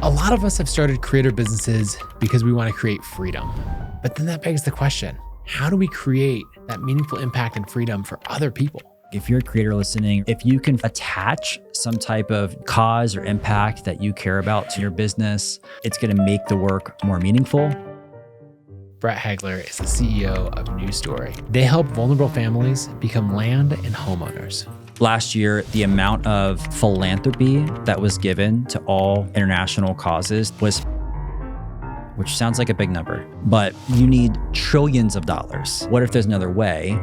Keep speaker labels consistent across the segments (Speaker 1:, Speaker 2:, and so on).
Speaker 1: A lot of us have started creator businesses because we want to create freedom. But then that begs the question, how do we create that meaningful impact and freedom for other people?
Speaker 2: If you're a creator listening, if you can attach some type of cause or impact that you care about to your business, it's going to make the work more meaningful.
Speaker 1: Brett Hagler is the CEO of New Story. They help vulnerable families become land and homeowners.
Speaker 2: Last year, the amount of philanthropy that was given to all international causes was, which sounds like a big number, but you need trillions of dollars. What if there's another way?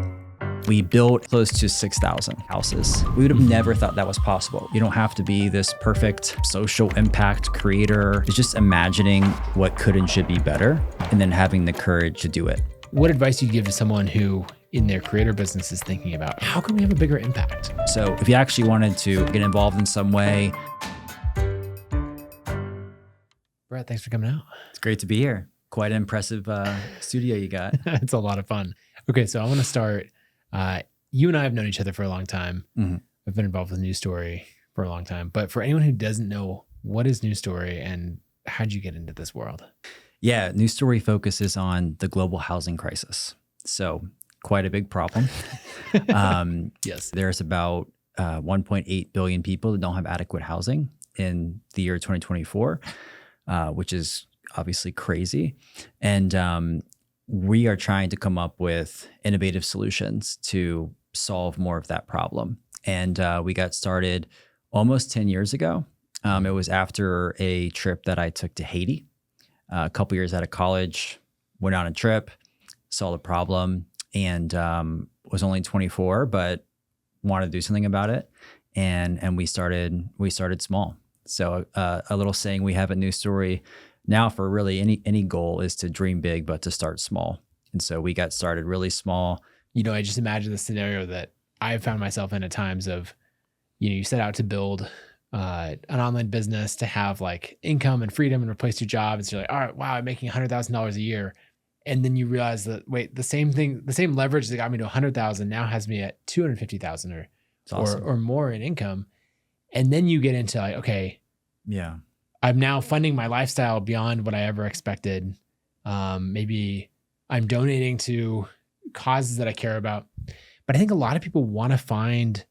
Speaker 2: We built close to 6,000 houses. We would have never thought that was possible. You don't have to be this perfect social impact creator. It's just imagining what could and should be better and then having the courage to do it.
Speaker 1: What advice do you give to someone who in their creator business is thinking about, how can we have a bigger impact?
Speaker 2: So if you actually wanted to get involved in some way.
Speaker 1: Brett, thanks for coming out.
Speaker 2: It's great to be here. Quite an impressive studio you got.
Speaker 1: It's a lot of fun. Okay, so I want to start. You and I have known each other for a long time. Mm-hmm. I've been involved with New Story for a long time. But for anyone who doesn't know, what is New Story and how'd you get into this world?
Speaker 2: Yeah, New Story focuses on the global housing crisis. So quite a big problem.
Speaker 1: Yes.
Speaker 2: There's about 1.8 billion people that don't have adequate housing in the year 2024, which is obviously crazy. And we are trying to come up with innovative solutions to solve more of that problem. And we got started almost 10 years ago. It was after a trip that I took to Haiti. A couple years out of college, went on a trip, saw the problem, and was only 24, but wanted to do something about it. And we started small. So a little saying we have a New Story now for really any goal is to dream big, but to start small. And so we got started really small.
Speaker 1: You know, I just imagine the scenario that I've found myself in at times of, you set out to build an online business to have like income and freedom and replace your job. And so you're like, all right, wow, I'm making $100,000 a year. And then you realize that, wait, the same leverage that got me to 100,000 now has me at 250,000 or more in income. And then you get into like, okay,
Speaker 2: yeah,
Speaker 1: I'm now funding my lifestyle beyond what I ever expected. Maybe I'm donating to causes that I care about. But I think a lot of people want to find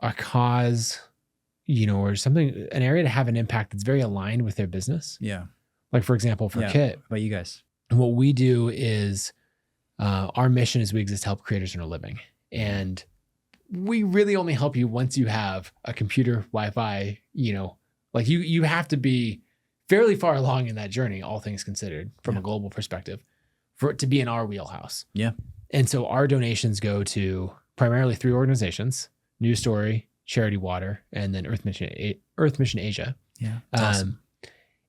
Speaker 1: a cause, or something, an area to have an impact that's very aligned with their business.
Speaker 2: Yeah.
Speaker 1: Like, for example, for Kit.
Speaker 2: How about you guys?
Speaker 1: What we do is our mission is we exist to help creators earn a living. And we really only help you once you have a computer, Wi-Fi, like you have to be fairly far along in that journey, all things considered, from a global perspective, for it to be in our wheelhouse.
Speaker 2: Yeah.
Speaker 1: And so our donations go to primarily 3 organizations: New Story, Charity Water, and then Earth Mission Asia.
Speaker 2: Yeah. Awesome.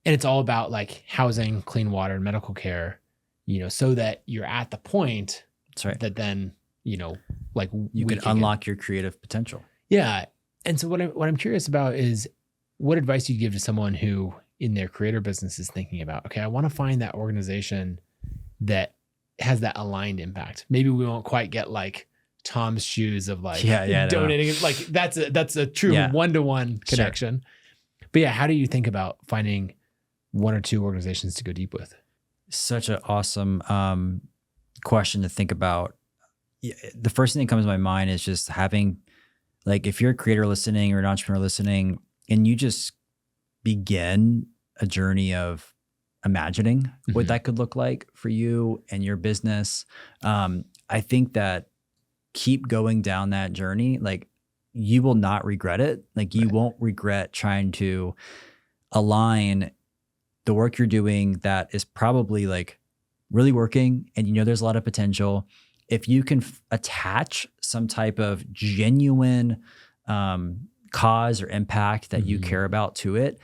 Speaker 1: And it's all about like housing, clean water, and medical care, so that you're at the point that then, like
Speaker 2: you can unlock your creative potential.
Speaker 1: Yeah. And so what I'm curious about is what advice you give to someone who in their creator business is thinking about, okay, I want to find that organization that has that aligned impact. Maybe we won't quite get like Tom's shoes of like donating. No. Like that's a true one-to-one connection. Sure. But yeah, how do you think about finding 1 or 2 organizations to go deep with?
Speaker 2: Such an awesome question to think about. The first thing that comes to my mind is just having, like, if you're a creator listening or an entrepreneur listening, and you just begin a journey of imagining what that could look like for you and your business, I think that keep going down that journey. Like, you will not regret it. Like, you won't regret trying to align the work you're doing that is probably like really working, and there's a lot of potential. If you can attach some type of genuine cause or impact that you care about to it,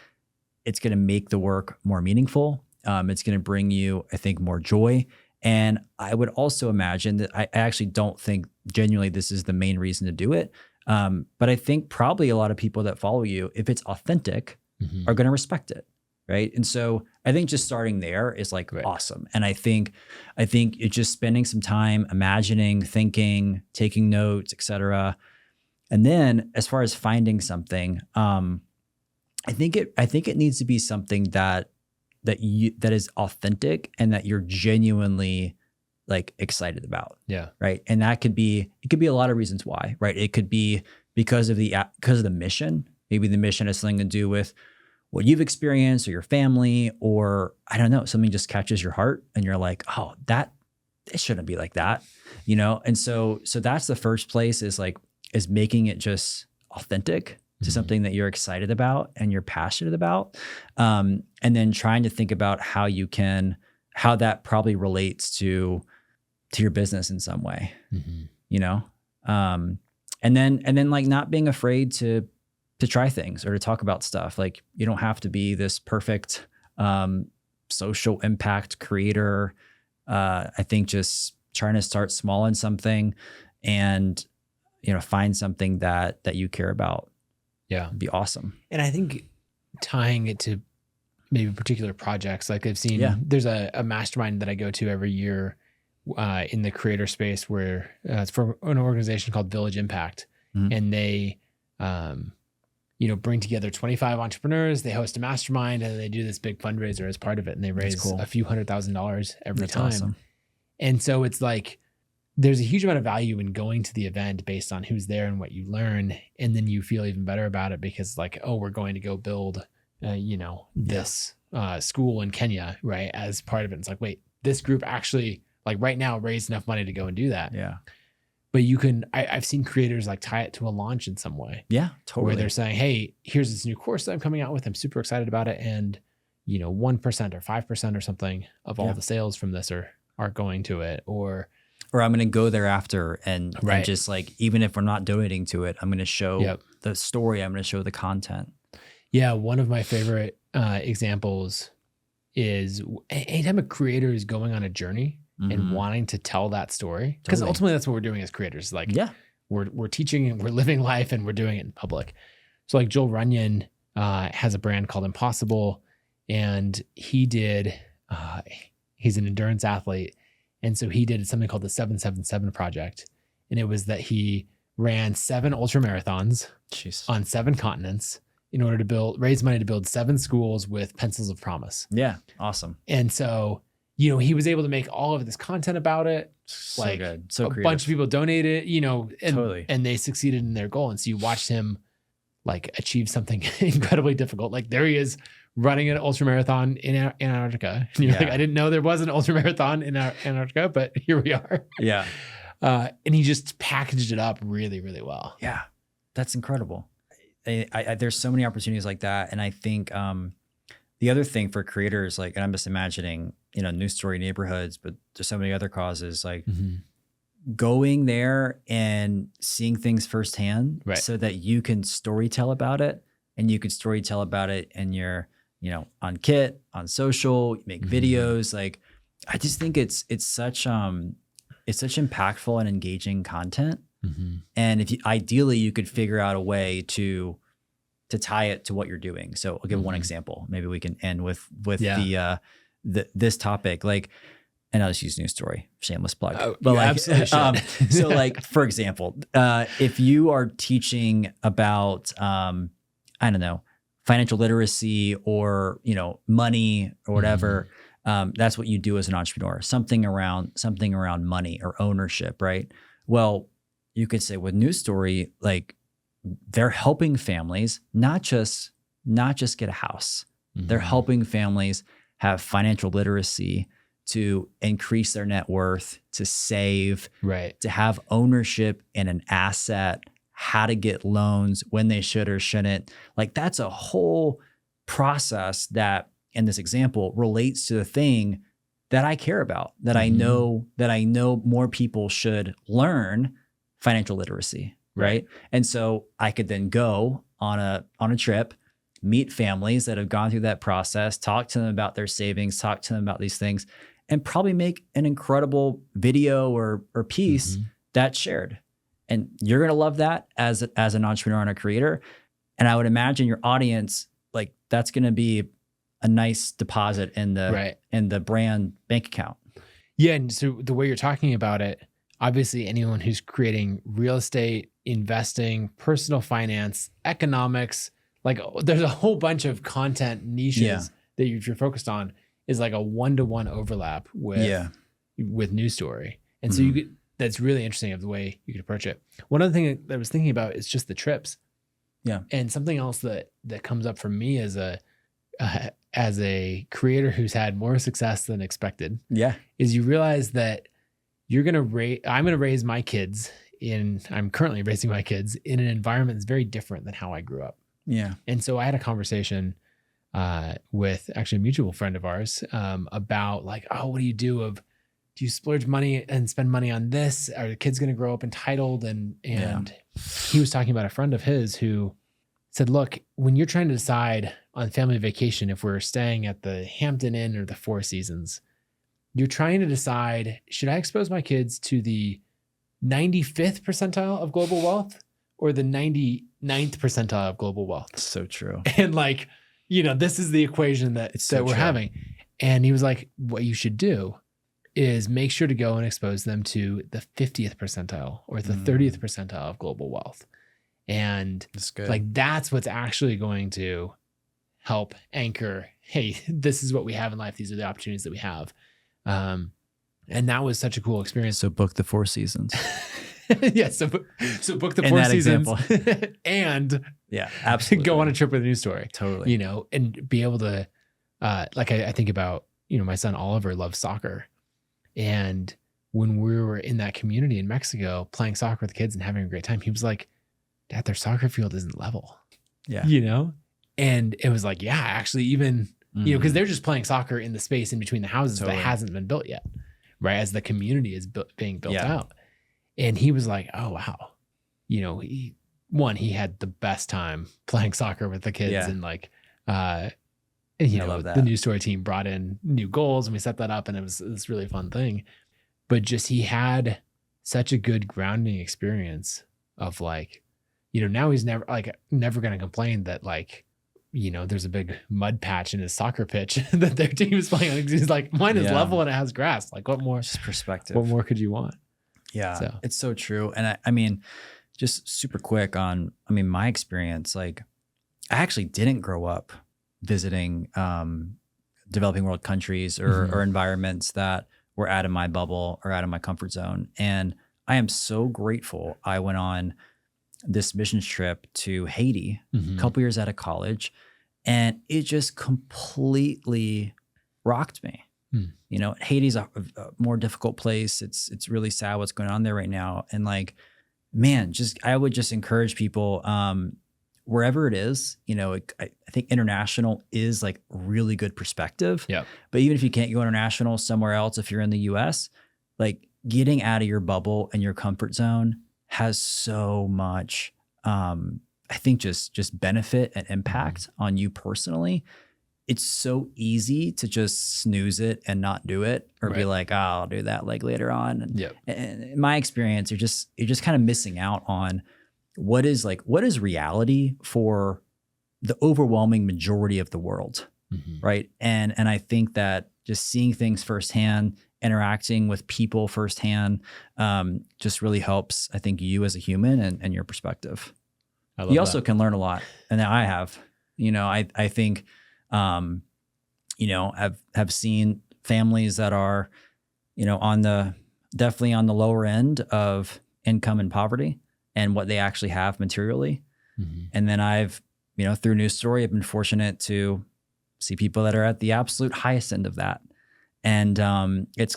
Speaker 2: it's going to make the work more meaningful. It's going to bring you, I think, more joy. And I would also imagine that I actually don't think genuinely this is the main reason to do it. But I think probably a lot of people that follow you, if it's authentic, are going to respect it. Right. And so I think just starting there is like awesome. And I think it's just spending some time imagining, thinking, taking notes, et cetera. And then as far as finding something, I think it needs to be something that is authentic and that you're genuinely like excited about.
Speaker 1: Yeah.
Speaker 2: Right. And it could be a lot of reasons why, right? It could be because of the mission. Maybe the mission has something to do with what you've experienced or your family, or I don't know, something just catches your heart and you're like, oh, it shouldn't be like that, And so that's the first place is making it just authentic to something that you're excited about and you're passionate about. And then trying to think about how that probably relates to your business in some way, and then like not being afraid to try things or to talk about stuff. Like you don't have to be this perfect social impact creator. I think just trying to start small in something and, find something that you care about.
Speaker 1: Yeah.
Speaker 2: Would be awesome.
Speaker 1: And I think tying it to maybe particular projects, like I've seen, there's a mastermind that I go to every year in the creator space where it's for an organization called Village Impact. Mm-hmm. And they, bring together 25 entrepreneurs. They host a mastermind and they do this big fundraiser as part of it. And they raise a few $100,000 every time. Awesome. And so it's like, there's a huge amount of value in going to the event based on who's there and what you learn. And then you feel even better about it because like, oh, we're going to go build, this school in Kenya, right? As part of it. It's like, wait, this group actually like right now raised enough money to go and do that.
Speaker 2: Yeah.
Speaker 1: But I've seen creators like tie it to a launch in some way.
Speaker 2: Yeah, totally.
Speaker 1: Where they're saying, hey, here's this new course that I'm coming out with. I'm super excited about it. And, 1% or 5% or something of all the sales from this are going to it. Or
Speaker 2: I'm going to go there after and just like, even if we're not donating to it, I'm going to show the story. I'm going to show the content. Yeah.
Speaker 1: One of my favorite examples is anytime a creator is going on a journey and wanting to tell that story, because ultimately that's what we're doing as creators. Like we're teaching and we're living life and we're doing it in public. So like Joel Runyon has a brand called Impossible, and he's an endurance athlete. And so he did something called the 777 Project. And it was that he ran 7 ultra marathons on 7 continents in order to raise money to build 7 schools with pencils of promise.
Speaker 2: Yeah. Awesome.
Speaker 1: And so, he was able to make all of this content about it.
Speaker 2: So like good. So
Speaker 1: a
Speaker 2: creative.
Speaker 1: Bunch of people donated, and,
Speaker 2: totally.
Speaker 1: And they succeeded in their goal. And so you watched him like achieve something incredibly difficult. Like there he is running an ultra marathon in Antarctica. And you're like, I didn't know there was an ultra marathon in Antarctica, but here we are.
Speaker 2: Yeah.
Speaker 1: And he just packaged it up really, really well.
Speaker 2: Yeah. That's incredible. There's so many opportunities like that. And I think the other thing for creators, like, and I'm just imagining, news story neighborhoods, but there's so many other causes, like going there and seeing things firsthand so that you can storytell about it, and you can storytell about it in your, on Kit, on social, make videos. Like, I just think it's such impactful and engaging content. And if ideally you could figure out a way to tie it to what you're doing. So I'll give one example. Maybe we can end with this topic. Like, and I'll just use news story, shameless plug.
Speaker 1: But like, absolutely
Speaker 2: so like, for example, if you are teaching about, I don't know, financial literacy or, money or whatever, that's what you do as an entrepreneur, something around money or ownership. Right. Well, you could say with news story, like they're helping families, not just get a house. They're helping families have financial literacy, to increase their net worth, to save, to have ownership in an asset, how to get loans, when they should or shouldn't. Like that's a whole process that, in this example, relates to the thing that I care about, that I know more people should learn financial literacy. Right. And so I could then go on a trip, meet families that have gone through that process, talk to them about their savings, talk to them about these things, and probably make an incredible video or piece that's shared. And you're going to love that as an entrepreneur and a creator. And I would imagine your audience, like that's going to be a nice deposit in the brand bank account.
Speaker 1: Yeah. And so the way you're talking about it, obviously anyone who's creating real estate, investing, personal finance, economics, like there's a whole bunch of content niches that if you're focused on is like a 1-to-1 overlap with News Story. And so you get, that's really interesting of the way you could approach it. One other thing that I was thinking about is just the trips.
Speaker 2: Yeah.
Speaker 1: And something else that comes up for me as a creator who's had more success than expected.
Speaker 2: Yeah.
Speaker 1: Is you realize that I'm going to raise my kids I'm currently raising my kids in an environment that's very different than how I grew up.
Speaker 2: Yeah.
Speaker 1: And so I had a conversation with actually a mutual friend of ours about like, oh, what do you do? Do you splurge money and spend money on this? Are the kids going to grow up entitled? And he was talking about a friend of his who said, look, when you're trying to decide on family vacation, if we're staying at the Hampton Inn or the Four Seasons, you're trying to decide, should I expose my kids to the 95th percentile of global wealth or the 99th percentile of global wealth?
Speaker 2: So true.
Speaker 1: And like, this is the equation that we're having. And he was like, what you should do is make sure to go and expose them to the 50th percentile or the 30th percentile of global wealth. And
Speaker 2: that's good.
Speaker 1: Like, that's what's actually going to help anchor, hey, this is what we have in life. These are the opportunities that we have. And that was such a cool experience.
Speaker 2: So book the Four Seasons.
Speaker 1: Yeah. So book the Four Seasons and
Speaker 2: absolutely
Speaker 1: go on a trip with a News Story.
Speaker 2: Totally.
Speaker 1: And be able to, I think about, my son Oliver loves soccer. And when we were in that community in Mexico playing soccer with the kids and having a great time, he was like, Dad, their soccer field isn't level.
Speaker 2: Yeah.
Speaker 1: And it was like, yeah, actually even, because they're just playing soccer in the space in between the houses that hasn't been built yet, right? As the community is being built out. And he was like, oh, wow. He had the best time playing soccer with the kids and like, the News Story team brought in new goals and we set that up and it was this really fun thing. But just he had such a good grounding experience of like, now he's never going to complain that like, there's a big mud patch in his soccer pitch that their team is playing on. He's like, mine is level and it has grass. Like what more?
Speaker 2: Just perspective.
Speaker 1: What more could you want?
Speaker 2: Yeah, it's so true. And I mean, just super quick on, my experience, like I actually didn't grow up visiting developing world countries or environments that were out of my bubble or out of my comfort zone. And I am so grateful I went on this missions trip to Haiti a couple years out of college, and it just completely rocked me. Haiti's a more difficult place. It's really sad what's going on there right now. And like, man, I would just encourage people, wherever it is, I think international is like really good perspective.
Speaker 1: Yeah.
Speaker 2: But even if you can't go international somewhere else, if you're in the US, like getting out of your bubble and your comfort zone has so much, I think just benefit and impact on you personally. It's so easy to just snooze it and not do it or be like, oh, I'll do that like later on. And in my experience, you're just kind of missing out on what is reality for the overwhelming majority of the world. Right. And I think that just seeing things firsthand, interacting with people firsthand, just really helps, I think, you as a human and your perspective. You also can learn a lot. And I have, I think, have seen families that are, definitely on the lower end of income and poverty and what they actually have materially. And then I've, through News Story, I've been fortunate to see people that are at the absolute highest end of that. And it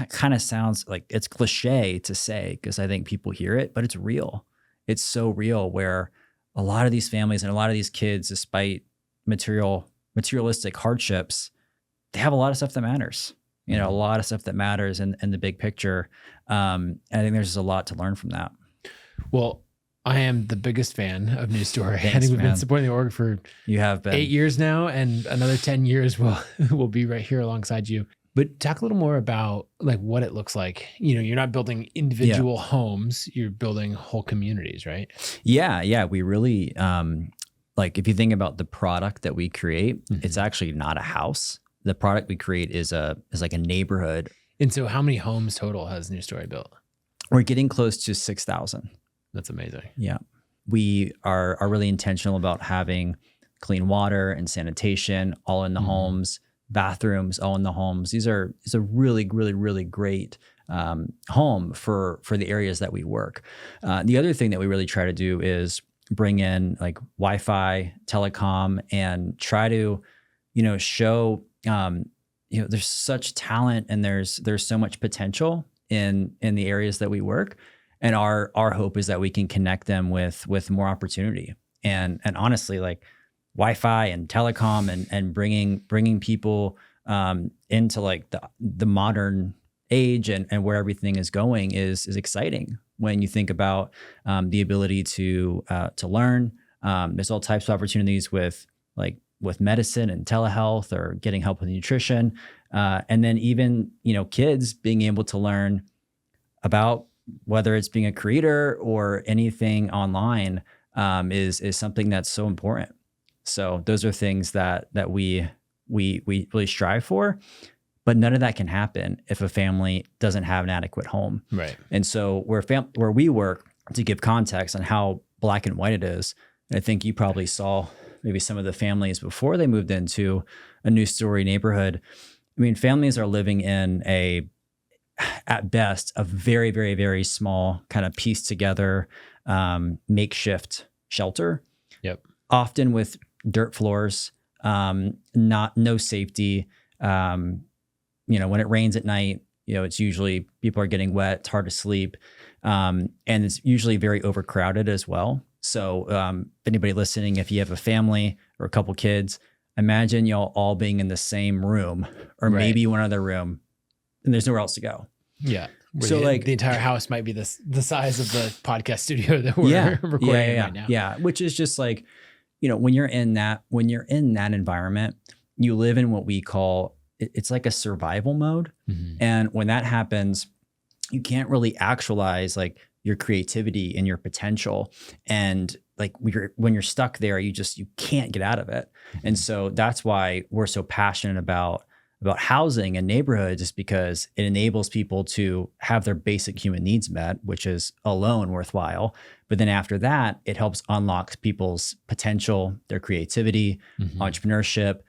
Speaker 2: kind of sounds like it's cliche to say, because I think people hear it, but it's real. It's so real, where a lot of these families and a lot of these kids, despite materialistic hardships, they have a lot of stuff that matters. A lot of stuff that matters in the big picture. And I think there's just a lot to learn from that.
Speaker 1: Well, I am the biggest fan of News Story.
Speaker 2: Thanks,
Speaker 1: I think we've
Speaker 2: man.
Speaker 1: been supporting the org for
Speaker 2: You have been
Speaker 1: 8 years now, and another 10 years we'll be right here alongside you. But talk a little more about like what it looks like. You're not building individual homes, you're building whole communities, right?
Speaker 2: Yeah. We really, like if you think about the product that we create, it's actually not a house. The product we create is like a neighborhood.
Speaker 1: And so how many homes total has News Story built?
Speaker 2: We're getting close to 6,000.
Speaker 1: That's amazing.
Speaker 2: Yeah. We are really intentional about having clean water and sanitation, all in the homes, bathrooms, all in the homes. It's a really, really, really great home for the areas that we work. The other thing that we really try to do is bring in like Wi-Fi, telecom, and try to, show, there's such talent and there's so much potential in the areas that we work. And our hope is that we can connect them with more opportunity. And honestly, like Wi-Fi and telecom and bringing people into like the modern age and where everything is going is exciting when you think about the ability to learn. There's all types of opportunities with medicine and telehealth or getting help with nutrition. And then even, kids being able to learn about whether it's being a creator or anything online is something that's so important. So those are things that we really strive for, but none of that can happen if a family doesn't have an adequate home.
Speaker 1: Right.
Speaker 2: And so where we work, to give context on how black and white it is, and I think you probably saw maybe some of the families before they moved into a new story neighborhood. I mean, families are living in at best, a very, very, very small kind of pieced together makeshift shelter.
Speaker 1: Yep.
Speaker 2: Often with dirt floors, no safety. When it rains at night, it's usually people are getting wet. It's hard to sleep. And it's usually very overcrowded as well. So anybody listening, if you have a family or a couple kids, imagine y'all all being in the same room or maybe one other room and there's nowhere else to go.
Speaker 1: Yeah.
Speaker 2: So
Speaker 1: the entire house might be the size of the podcast studio that we're recording right now.
Speaker 2: Yeah. Which is just like, when you're in that environment, you live in what we call, it's like a survival mode. Mm-hmm. And when that happens, you can't really actualize like your creativity and your potential. And like when you're stuck there, you can't get out of it. Mm-hmm. And so that's why we're so passionate about housing and neighborhoods, is because it enables people to have their basic human needs met, which is alone worthwhile. But then after that, it helps unlock people's potential, their creativity, entrepreneurship,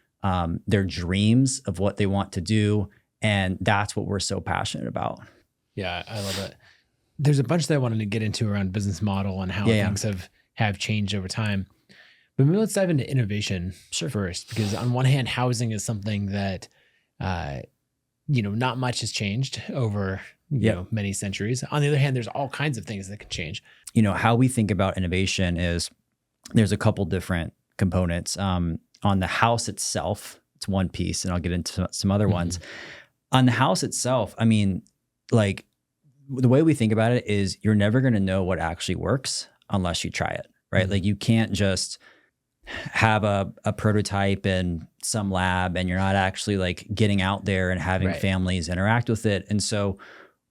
Speaker 2: their dreams of what they want to do. And that's what we're so passionate about.
Speaker 1: Yeah, I love it. There's a bunch that I wanted to get into around business model and how things have changed over time. But maybe let's dive into innovation first, because on one hand, housing is something that not much has changed over many centuries. On the other hand, there's all kinds of things that can change.
Speaker 2: How we think about innovation is there's a couple different components. On the house itself, it's one piece, and I'll get into some other ones. On the house itself, I mean, like the way we think about it is you're never going to know what actually works unless you try it, right? Like you can't just have a prototype in some lab and you're not actually like getting out there and having families interact with it. And so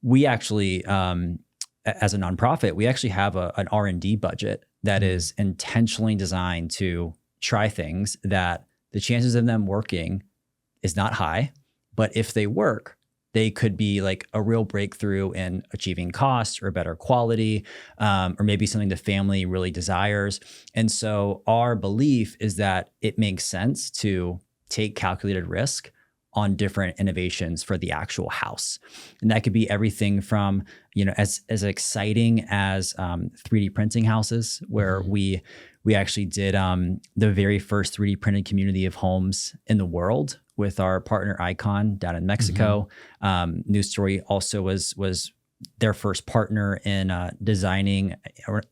Speaker 2: we actually, as a nonprofit, we actually have an R&D budget that is intentionally designed to try things that the chances of them working is not high, but if they work, they could be like a real breakthrough in achieving cost or better quality, or maybe something the family really desires. And so our belief is that it makes sense to take calculated risk on different innovations for the actual house. And that could be everything from, as exciting as 3D printing houses, where we actually did the very first 3D printed community of homes in the world with our partner Icon down in Mexico. News Story also was their first partner in designing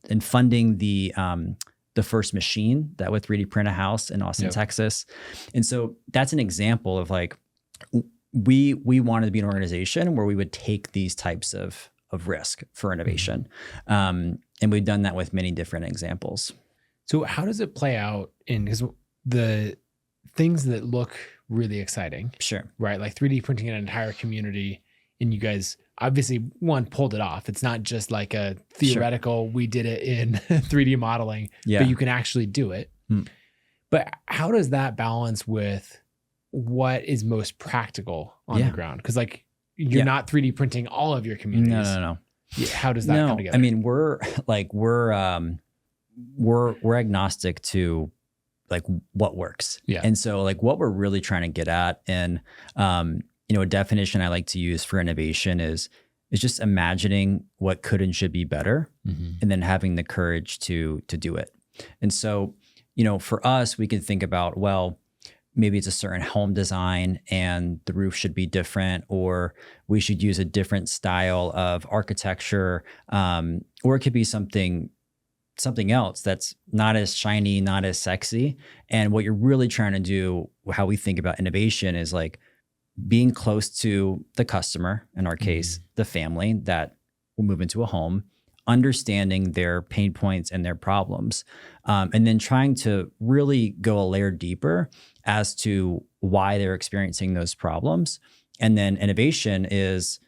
Speaker 2: and funding the first machine that would 3D print a house in Austin, Texas. And so that's an example of like, we wanted to be an organization where we would take these types of risk for innovation. And we've done that with many different examples.
Speaker 1: So how does it play out because the things that look really exciting, right? Like 3D printing an entire community, and you guys obviously pulled it off. It's not just like a theoretical, we did it in 3D modeling, but you can actually do it. But how does that balance with what is most practical on the ground? Because like you're not 3D printing all of your communities.
Speaker 2: No.
Speaker 1: How does that come together?
Speaker 2: I mean, we're agnostic to like what works.
Speaker 1: Yeah.
Speaker 2: And so like what we're really trying to get at, and a definition I like to use for innovation is just imagining what could and should be better, and then having the courage to do it. And so, for us, we could think about, well, maybe it's a certain home design and the roof should be different, or we should use a different style of architecture, or it could be something else that's not as shiny, not as sexy. And what you're really trying to do, how we think about innovation, is like being close to the customer, in our case, the family that will move into a home, understanding their pain points and their problems, and then trying to really go a layer deeper as to why they're experiencing those problems. And then innovation is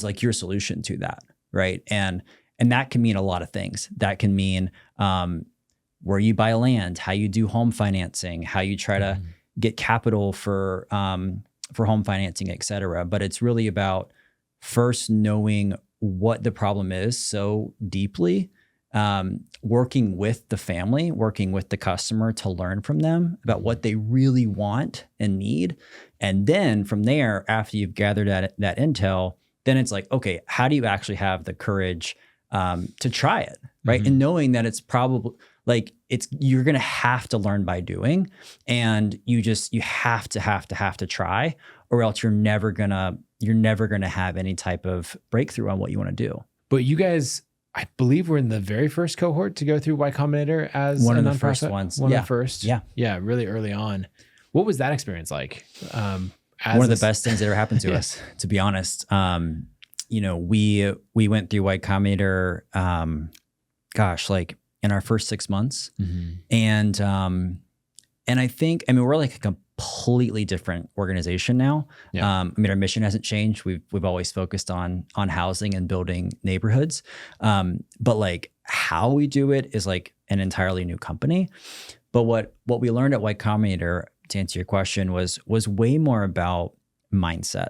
Speaker 2: like your solution to that, right? And that can mean a lot of things. That can mean where you buy land, how you do home financing, how you try to get capital for home financing, et cetera. But it's really about first knowing what the problem is so deeply, working with the family, working with the customer to learn from them about what they really want and need. And then from there, after you've gathered that intel, then it's like, okay, how do you actually have the courage to try it, right? And knowing that it's probably like you're gonna have to learn by doing, and you have to try, or else you're never gonna have any type of breakthrough on what you want to do.
Speaker 1: But you guys, I believe, were in the very first cohort to go through Y Combinator as
Speaker 2: one
Speaker 1: a
Speaker 2: of the
Speaker 1: nonprofit.
Speaker 2: first ones.
Speaker 1: One of the first. Yeah, really early on. What was that experience like?
Speaker 2: One of the best things that ever happened to us, to be honest. We went through Y Combinator, like in our first 6 months, and I think, we're like a completely different organization now.
Speaker 1: Yeah.
Speaker 2: Our mission hasn't changed. We've always focused on housing and building neighborhoods, but like how we do it is like an entirely new company. But what we learned at Y Combinator, to answer your question, was way more about mindset,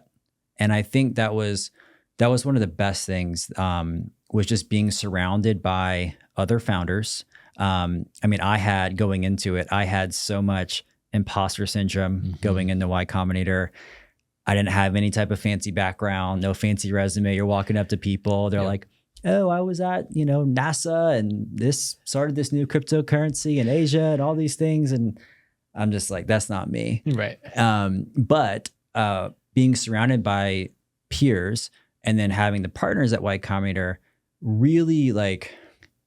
Speaker 2: and I think that was one of the best things. Was just being surrounded by other founders. I had, going into it, I had so much imposter syndrome going into Y Combinator. I didn't have any type of fancy background, no fancy resume. You're walking up to people, they're like, oh, I was at, NASA and started this new cryptocurrency in Asia and all these things. And I'm just like, that's not me.
Speaker 1: Right.
Speaker 2: But being surrounded by peers and then having the partners at Y Combinator really, like,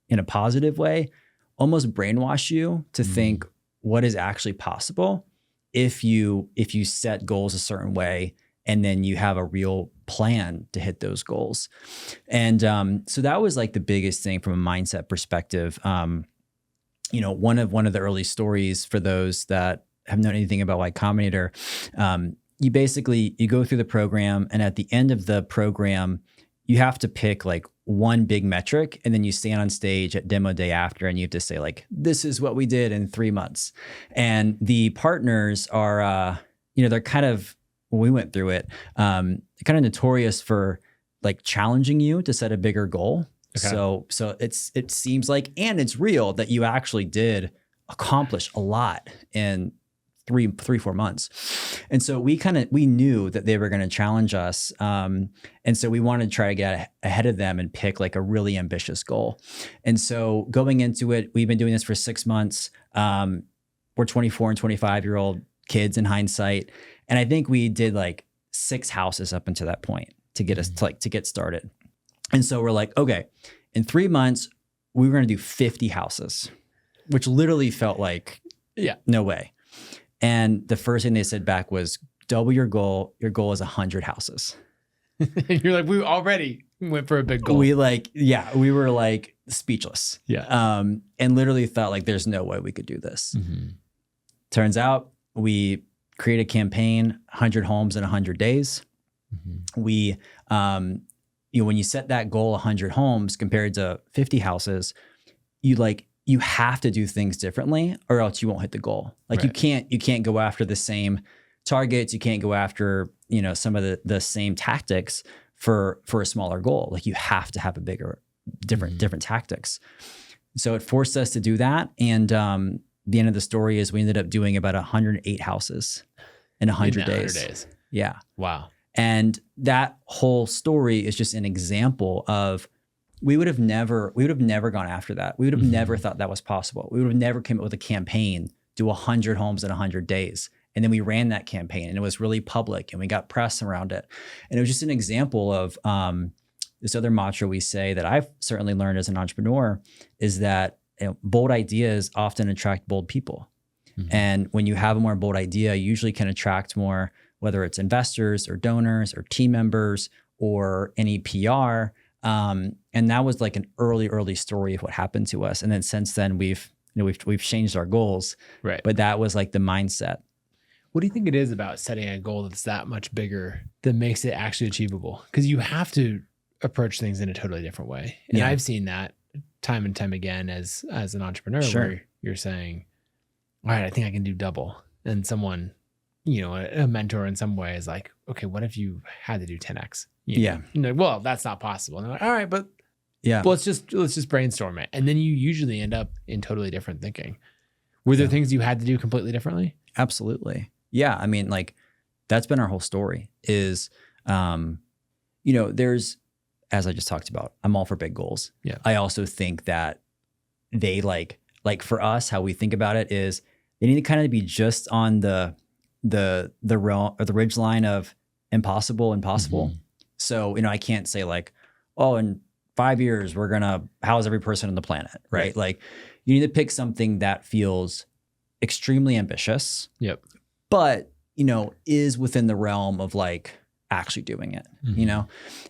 Speaker 2: in a positive way, almost brainwash you to think what is actually possible if you set goals a certain way and then you have a real plan to hit those goals. And so that was like the biggest thing from a mindset perspective. One of the early stories, for those that have known anything about Y Combinator, you go through the program, and at the end of the program, you have to pick like one big metric, and then you stand on stage at demo day after, and you have to say like, this is what we did in 3 months. And the partners are, they're kind of, when we went through it, kind of notorious for like challenging you to set a bigger goal. Okay. So it seems like, and it's real, that you actually did accomplish a lot in 3-4 months. And so we knew that they were going to challenge us. And so we wanted to try to get ahead of them and pick like a really ambitious goal. And so going into it, we've been doing this for 6 months. We're 24 and 25-year-old kids in hindsight. And I think we did like 6 houses up until that point to get us to get started. And so we're like, okay, in 3 months, we were going to do 50 houses, which literally felt like, no way. And the first thing they said back was, double your goal. Your goal is 100 houses.
Speaker 1: You're like, we already went for a big goal.
Speaker 2: We were like speechless.
Speaker 1: Yeah.
Speaker 2: And literally thought like, there's no way we could do this. Turns out we create a campaign, 100 homes in 100 days. We, when you set that goal, 100 homes compared to 50 houses, you have to do things differently, or else you won't hit the goal. Like, right. you can't go after the same targets. You can't go after, some of the same tactics for a smaller goal. Like, you have to have a bigger, different tactics. So it forced us to do that. And the end of the story is we ended up doing about 108 houses in 100 days. Yeah.
Speaker 1: Wow.
Speaker 2: And that whole story is just an example of we would have never gone after that. We would have never thought that was possible. We would have never come up with a campaign, do 100 homes in 100 days. And then we ran that campaign and it was really public and we got press around it. And it was just an example of this other mantra we say that I've certainly learned as an entrepreneur is that bold ideas often attract bold people. And when you have a more bold idea, you usually can attract more, whether it's investors or donors or team members or any PR. And that was like an early story of what happened to us. And then since then we've changed our goals,
Speaker 1: right?
Speaker 2: But that was like the mindset.
Speaker 1: What do you think it is about setting a goal that's that much bigger that makes it actually achievable? Because you have to approach things in a totally different way. And I've seen that time and time again as an entrepreneur, where you're saying, all right, I think I can do double. And someone, a mentor in some way is like, okay, what if you had to do 10X? You're like, well, that's not possible. And they're like, all right, but let's just brainstorm it. And then you usually end up in totally different thinking. Were there things you had to do completely differently?
Speaker 2: Absolutely. Yeah. I mean, like that's been our whole story is, there's, as I just talked about, I'm all for big goals.
Speaker 1: Yeah.
Speaker 2: I also think that they like for us, how we think about it is they need to kind of be just on the realm or the ridge line of impossible. So, I can't say like, oh, in 5 years, we're going to house every person on the planet, right? Like you need to pick something that feels extremely ambitious.
Speaker 1: Yep.
Speaker 2: But, is within the realm of like actually doing it,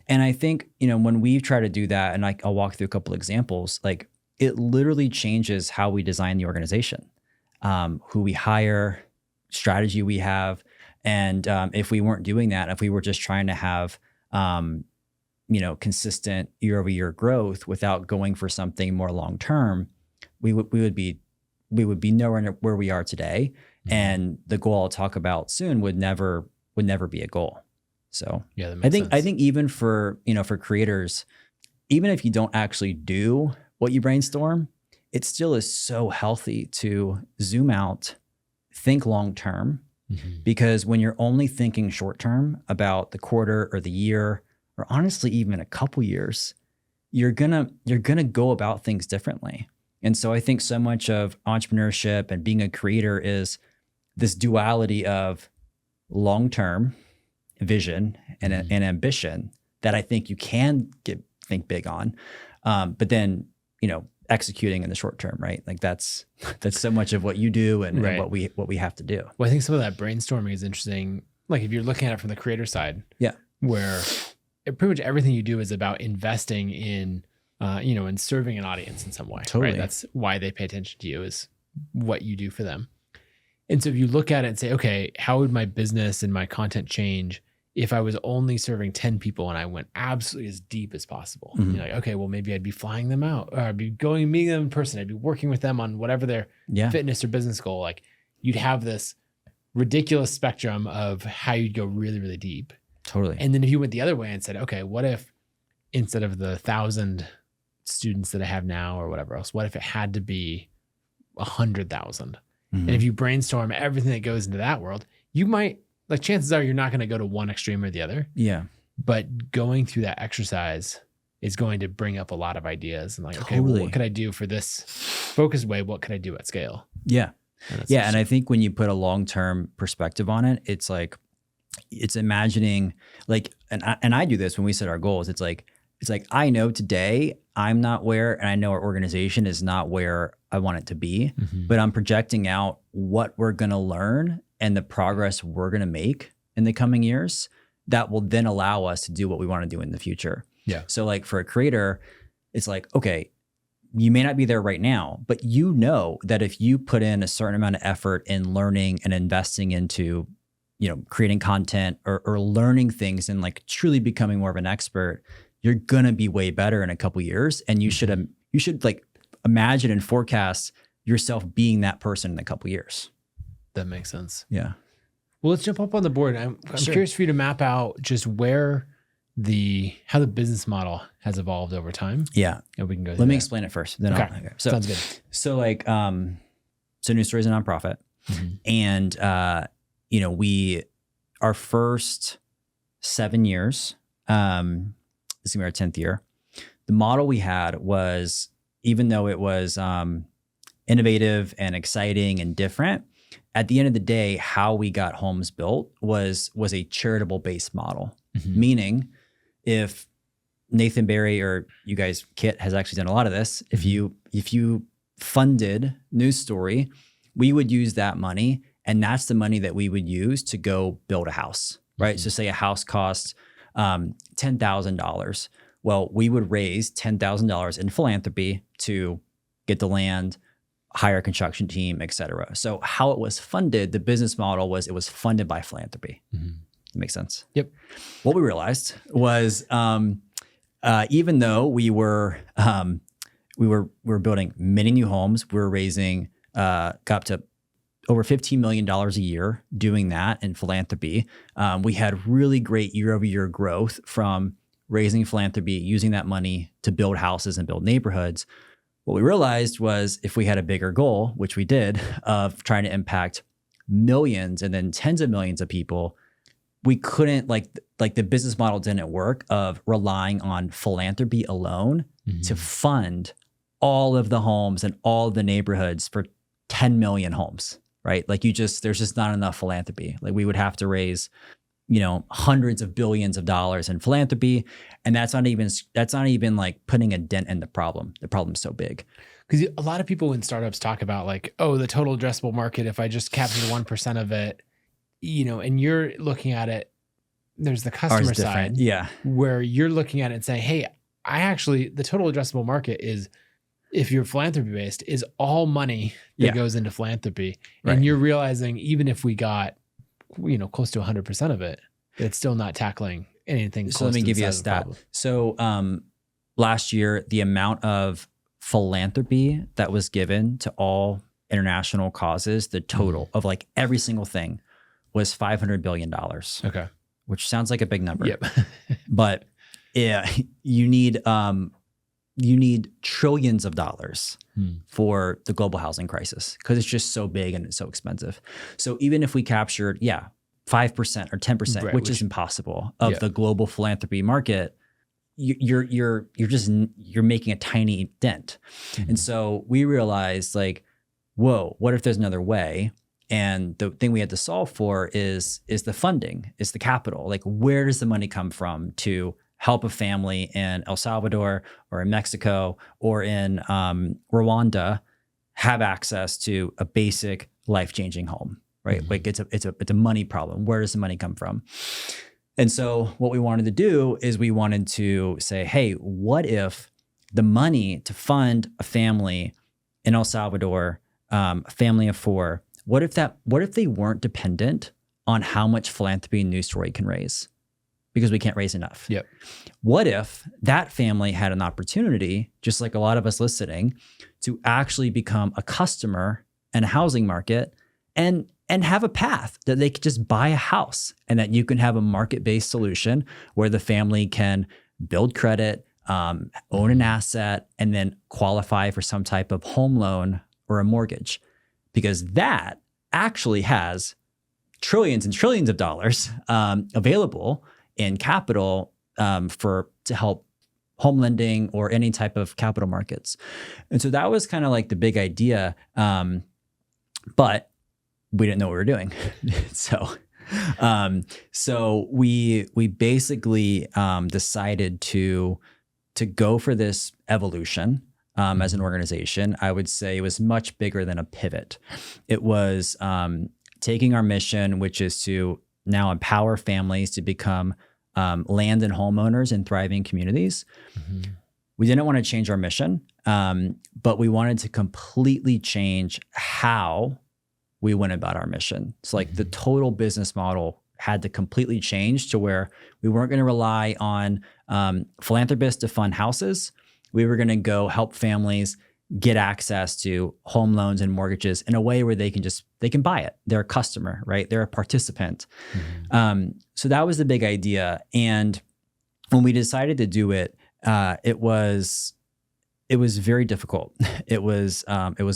Speaker 2: And I think, when we try to do that, and I'll walk through a couple of examples, like it literally changes how we design the organization, who we hire, strategy we have. And if we weren't doing that, if we were just trying to have, consistent year-over-year growth without going for something more long-term, we would be nowhere near where we are today. And the goal I'll talk about soon would never be a goal. So
Speaker 1: yeah, that makes sense.
Speaker 2: I think even for creators, even if you don't actually do what you brainstorm, it still is so healthy to zoom out, think long-term, because when you're only thinking short-term about the quarter or the year, or honestly, even a couple years, you're gonna go about things differently. And so I think so much of entrepreneurship and being a creator is this duality of long-term vision and ambition that I think you can think big on, but then executing in the short term, right? Like that's so much of what you do and what we have to do.
Speaker 1: Well, I think some of that brainstorming is interesting. Like if you're looking at it from the creator side, where pretty much everything you do is about investing in, and serving an audience in some way.
Speaker 2: Totally.
Speaker 1: Right? That's why they pay attention to you, is what you do for them. And so if you look at it and say, okay, how would my business and my content change if I was only serving 10 people and I went absolutely as deep as possible? You're like, okay, well, maybe I'd be flying them out, or I'd be going and meeting them in person. I'd be working with them on whatever their fitness or business goal. Like you'd have this ridiculous spectrum of how you'd go really, really deep.
Speaker 2: Totally.
Speaker 1: And then if you went the other way and said, okay, what if instead of the 1,000 students that I have now or whatever else, what if it had to be 100,000? And if you brainstorm everything that goes into that world, you might, like chances are you're not going to go to one extreme or the other. Yeah. But going through that exercise is going to bring up a lot of ideas and like, okay, well, what could I do for this focused way? What could I do at scale?
Speaker 2: Yeah. And I think when you put a long-term perspective on it, it's like, it's imagining like, and I do this when we set our goals. It's like, I know today I'm not where, and I know our organization is not where I want it to be, but I'm projecting out what we're going to learn and the progress we're going to make in the coming years that will then allow us to do what we want to do in the future. Yeah. So like for a creator, it's like, okay, you may not be there right now, but you know that if you put in a certain amount of effort in learning and investing into, creating content or learning things and like truly becoming more of an expert, you're going to be way better in a couple years. And you should like imagine and forecast yourself being that person in a couple years.
Speaker 1: That makes sense.
Speaker 2: Yeah.
Speaker 1: Well, let's jump up on the board. I'm curious for you to map out just how the business model has evolved over time.
Speaker 2: Yeah.
Speaker 1: And we can go
Speaker 2: Let me explain it first. Then
Speaker 1: okay. Sounds good.
Speaker 2: So like, So New Story is a nonprofit. And, our first 7 years, this is gonna be our 10th year. The model we had was, even though it was innovative and exciting and different, at the end of the day, how we got homes built was a charitable based model. Meaning, if Nathan Barry, or you guys, Kit has actually done a lot of this. If you funded News Story, we would use that money, and that's the money that we would use to go build a house, right? So say a house costs $10,000. Well, we would raise $10,000 in philanthropy to get the land, hire a construction team, et cetera. So how it was funded, the business model was, it was funded by philanthropy. That makes sense.
Speaker 1: Yep.
Speaker 2: What we realized was, even though we were building many new homes, we were raising, got up to over $15 million a year doing that in philanthropy. We had really great year-over-year growth from raising philanthropy, using that money to build houses and build neighborhoods. What we realized was, if we had a bigger goal, which we did, of trying to impact millions and then tens of millions of people, we couldn't, like the business model didn't work of relying on philanthropy alone to fund all of the homes and all of the neighborhoods for 10 million homes, right? Like there's just not enough philanthropy. Like we would have to raise, hundreds of billions of dollars in philanthropy. And that's not even like putting a dent in the problem. The problem's so big.
Speaker 1: Because a lot of people in startups talk about like, oh, the total addressable market, if I just capture 1% of it, and you're looking at it, there's the customer side, where you're looking at it and saying, hey, the total addressable market is, if you're philanthropy based, is all money that goes into philanthropy. Right. And you're realizing, even if we got, close to 100% of it, it's still not tackling anything.
Speaker 2: So let me give you a stat. So last year, the amount of philanthropy that was given to all international causes, the total of like every single thing, was $500 billion.
Speaker 1: Okay.
Speaker 2: Which sounds like a big number.
Speaker 1: Yep.
Speaker 2: But yeah, you need trillions of dollars for the global housing crisis, because it's just so big and it's so expensive. So even if we captured, 5% or 10%, right, which is impossible, of the global philanthropy market, you're making a tiny dent. And so we realized, like, whoa, what if there's another way? And the thing we had to solve for is the funding, is the capital. Like, where does the money come from to help a family in El Salvador or in Mexico or in Rwanda have access to a basic life-changing home, right? Like it's a money problem. Where does the money come from? And so what we wanted to do is we wanted to say, hey, what if the money to fund a family in El Salvador, a family of 4, what if they weren't dependent on how much philanthropy News Story can raise? Because we can't raise enough.
Speaker 1: Yep.
Speaker 2: What if that family had an opportunity, just like a lot of us listening, to actually become a customer in a housing market and have a path that they could just buy a house, and that you can have a market-based solution where the family can build credit, own an asset, and then qualify for some type of home loan or a mortgage? Because that actually has trillions and trillions of dollars available in capital to help home lending or any type of capital markets. And so that was kind of like the big idea, but we didn't know what we were doing. So we basically decided to go for this evolution as an organization. I would say it was much bigger than a pivot. It was taking our mission, which is to now empower families to become land and homeowners in thriving communities. We didn't want to change our mission, but we wanted to completely change how we went about our mission. So like the total business model had to completely change to where we weren't going to rely on philanthropists to fund houses. We were going to go help families get access to home loans and mortgages in a way where they can buy it. They're a customer, right? They're a participant. So that was the big idea. And when we decided to do it, it was very difficult. It was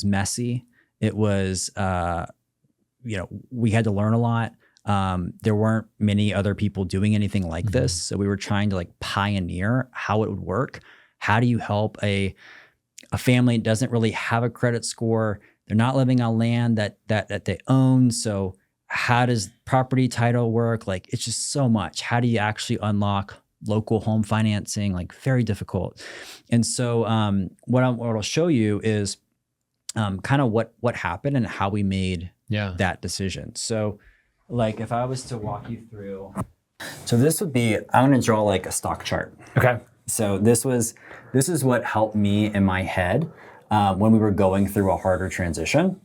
Speaker 2: messy. It was, we had to learn a lot. There weren't many other people doing anything like this. So we were trying to like pioneer how it would work. How do you help a family that doesn't really have a credit score? They're not living on land that they own. So how does property title work? Like, it's just so much. How do you actually unlock local home financing? Like, very difficult. And so what I'll show you is kind of what happened and how we made that decision. So like if I was to walk you through, so this would be, I'm going to draw like a stock chart.
Speaker 1: Okay.
Speaker 2: So this is what helped me in my head when we were going through a harder transition.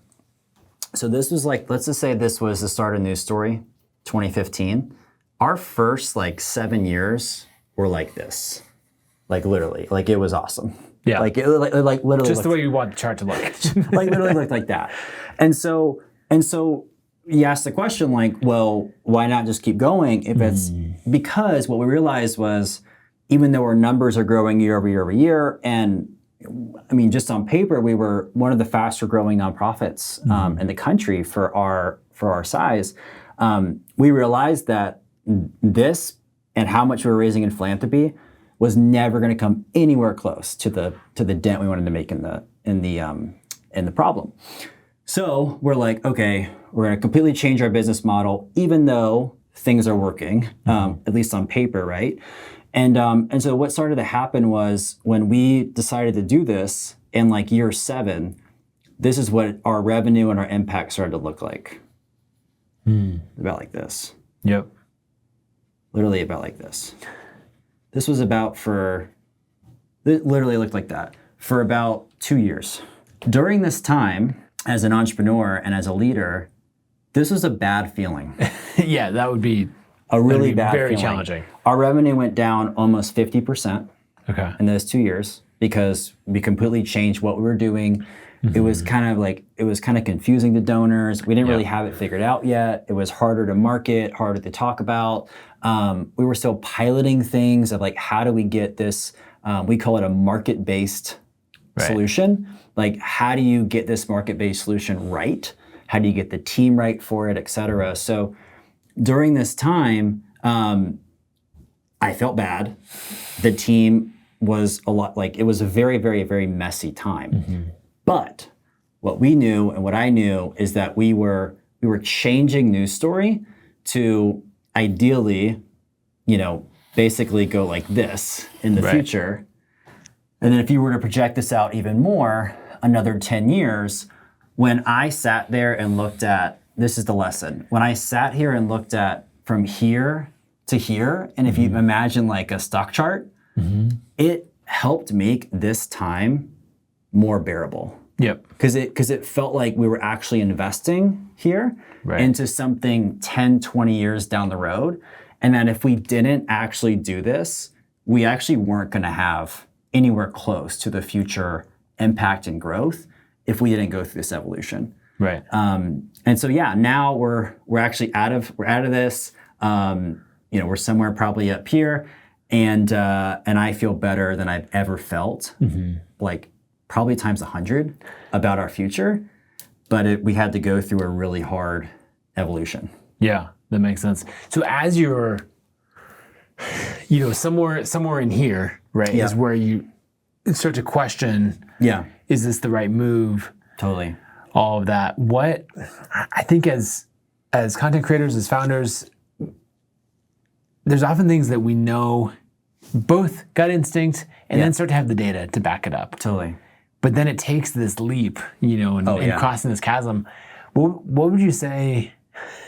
Speaker 2: So this was like, let's just say this was the start of News Story, 2015. Our first like 7 years were like this, like literally, like it was awesome.
Speaker 1: Yeah.
Speaker 2: Like literally.
Speaker 1: Just the way you want the chart to look.
Speaker 2: Like literally looked like that. And so you ask the question like, well, why not just keep going? If it's because what we realized was, even though our numbers are growing year over year, and I mean, just on paper, we were one of the faster growing nonprofits in the country for our size. We realized that this and how much we were raising in philanthropy was never going to come anywhere close to the dent we wanted to make in the problem. So we're like, okay, we're going to completely change our business model, even though things are working, at least on paper, right? And so what started to happen was when we decided to do this in like year 7, this is what our revenue and our impact started to look like. About like this.
Speaker 1: Yep.
Speaker 2: Literally about like this. This was it literally looked like that for about 2 years. During this time, as an entrepreneur and as a leader, this was a bad feeling.
Speaker 1: Yeah, that would be
Speaker 2: a really bad
Speaker 1: very
Speaker 2: feeling.
Speaker 1: Challenging.
Speaker 2: Our revenue went down almost 50% in those 2 years because we completely changed what we were doing. It was kind of confusing to donors. We didn't really have it figured out yet. It was harder to market, harder to talk about. We were still piloting things of like, how do we get this, we call it a market-based solution. Like, how do you get this market-based solution right? How do you get the team right for it, et cetera? So during this time, I felt bad. The team was it was a very, very, very messy time. But what we knew and what I knew is that we were changing News Story to ideally, basically go like this in the future. And then if you were to project this out even more, another 10 years, when I sat there and looked at, this is the lesson, when I sat here and looked at from here to here, and if you imagine like a stock chart, it helped make this time more bearable.
Speaker 1: Yep.
Speaker 2: Because it felt like we were actually investing here into something 10, 20 years down the road. And that if we didn't actually do this, we actually weren't going to have anywhere close to the future impact and growth if we didn't go through this evolution.
Speaker 1: Right.
Speaker 2: And so now we're actually out of this. We're somewhere probably up here, and I feel better than I've ever felt. Like probably times 100 about our future, but we had to go through a really hard evolution.
Speaker 1: Yeah, that makes sense. So as you're, somewhere in here, right, is where you start to question, is this the right move?
Speaker 2: Totally.
Speaker 1: All of that. What I think as content creators, as founders, there's often things that we know, both gut instinct and then start to have the data to back it up.
Speaker 2: Totally.
Speaker 1: But then it takes this leap, and crossing this chasm. What would you say,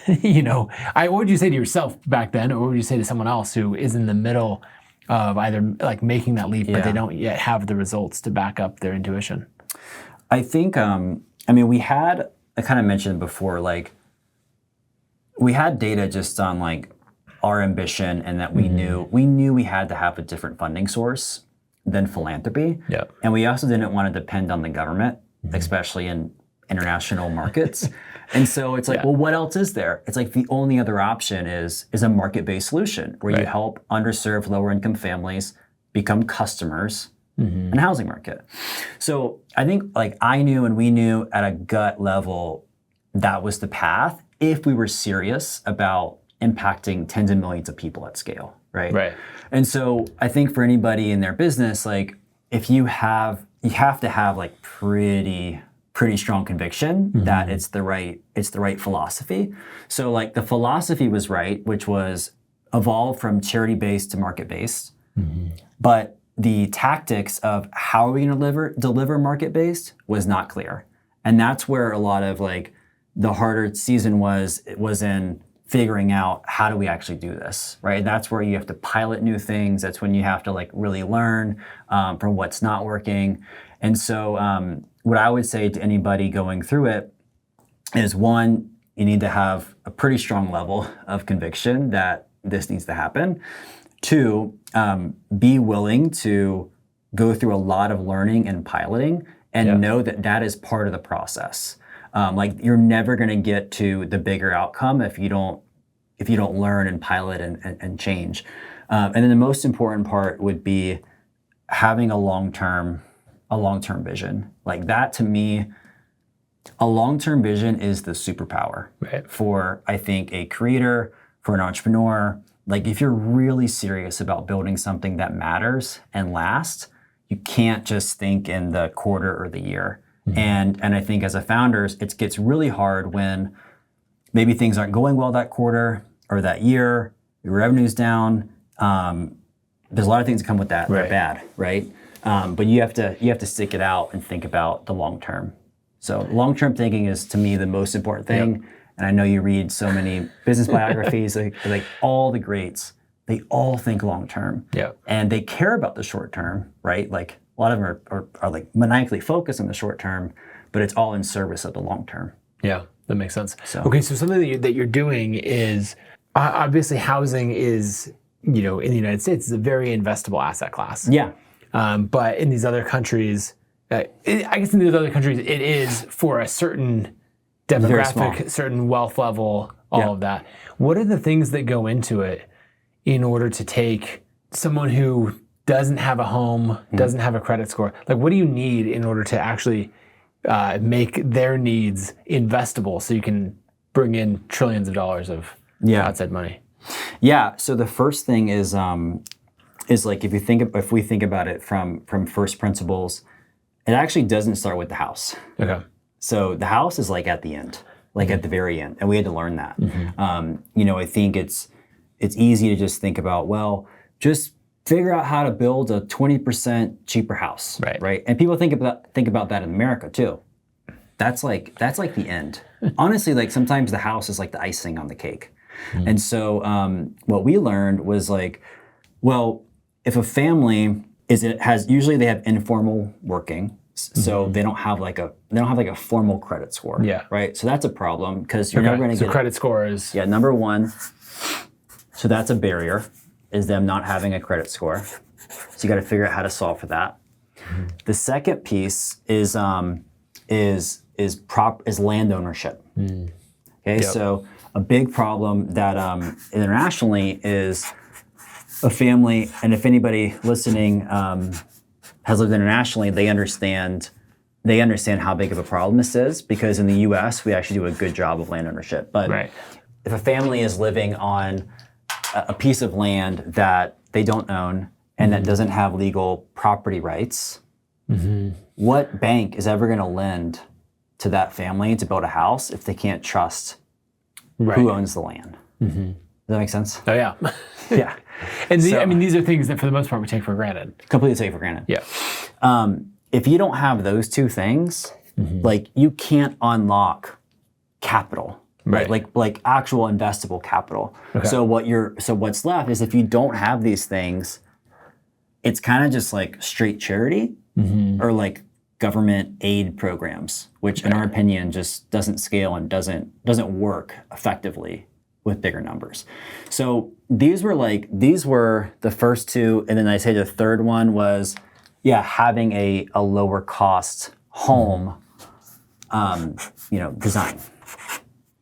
Speaker 1: what would you say to yourself back then, or what would you say to someone else who is in the middle of either like making that leap, but they don't yet have the results to back up their intuition?
Speaker 2: I think, we had, I kind of mentioned before, like we had data just on like our ambition, and that we knew we had to have a different funding source than philanthropy.
Speaker 1: Yep.
Speaker 2: And we also didn't want to depend on the government, especially in international markets. And so it's like, well, what else is there? It's like the only other option is a market-based solution where you help underserved lower income families become customers and housing market. So I think like I knew and we knew at a gut level that was the path if we were serious about impacting tens of millions of people at scale, right?
Speaker 1: Right.
Speaker 2: And so I think for anybody in their business, like if you have to have like pretty strong conviction that it's the right philosophy. So like the philosophy was right, which was evolve from charity-based to market-based. But the tactics of how are we going to deliver market-based was not clear. And that's where a lot of like the harder season was in figuring out how do we actually do this, right? And that's where you have to pilot new things. That's when you have to like really learn from what's not working. And so what I would say to anybody going through it is, one, you need to have a pretty strong level of conviction that this needs to happen. Two, be willing to go through a lot of learning and piloting and know that that is part of the process. Like you're never going to get to the bigger outcome if you don't learn and pilot and change. And then the most important part would be having a long-term vision. Like that to me, a long-term vision is the superpower for, I think, a creator, for an entrepreneur. Like if you're really serious about building something that matters and lasts, you can't just think in the quarter or the year. And I think as a founder, it gets really hard when maybe things aren't going well that quarter or that year, your revenue's down. There's a lot of things that come with that that are bad, right? But you have to stick it out and think about the long term. So long-term thinking is, to me, the most important thing. And I know you read so many business biographies, like all the greats, they all think long-term. And they care about the short term, right? Like a lot of them are like maniacally focused on the short term, but it's all in service of the long term.
Speaker 1: Yeah, that makes sense. So. Okay, so something that you're doing is, obviously housing is, in the United States, is a very investable asset class. But in these other countries, I guess in these other countries, it is for a certain demographic, certain wealth level, all of that. What are the things that go into it in order to take someone who doesn't have a home, doesn't have a credit score? Like, what do you need in order to actually make their needs investable so you can bring in trillions of dollars of outside money?
Speaker 2: Yeah. So the first thing is like if we think about it from first principles, it actually doesn't start with the house.
Speaker 1: Okay.
Speaker 2: So the house is like at the end, like at the very end, and we had to learn that. I think it's easy to just think about, well, just figure out how to build a 20% cheaper house, right? And people think about that in America too. That's like the end. Honestly, like sometimes the house is like the icing on the cake. And so what we learned was like, well, if a family usually they have informal working, so they don't have like a formal credit score, right? So that's a problem because you're never going to get
Speaker 1: credit score is
Speaker 2: number one. So that's a barrier, is them not having a credit score. So you got to figure out how to solve for that. The second piece is land ownership. Okay, so a big problem that internationally is a family, and if anybody listening has lived internationally, they understand how big of a problem this is, because in the U.S. we actually do a good job of land ownership. But if a family is living on a piece of land that they don't own and that doesn't have legal property rights, what bank is ever going to lend to that family to build a house if they can't trust who owns the land? Does that make sense?
Speaker 1: Oh yeah.
Speaker 2: Yeah.
Speaker 1: And these are things that for the most part we take for granted.
Speaker 2: Completely take for granted.
Speaker 1: Yeah.
Speaker 2: If you don't have those two things, like you can't unlock capital, right? Like actual investable capital. Okay. So what's left is, if you don't have these things, it's kind of just like straight charity or like government aid programs, which in our opinion just doesn't scale and doesn't work effectively with bigger numbers. So these were the first two, and then I say the third one was having a lower cost home design.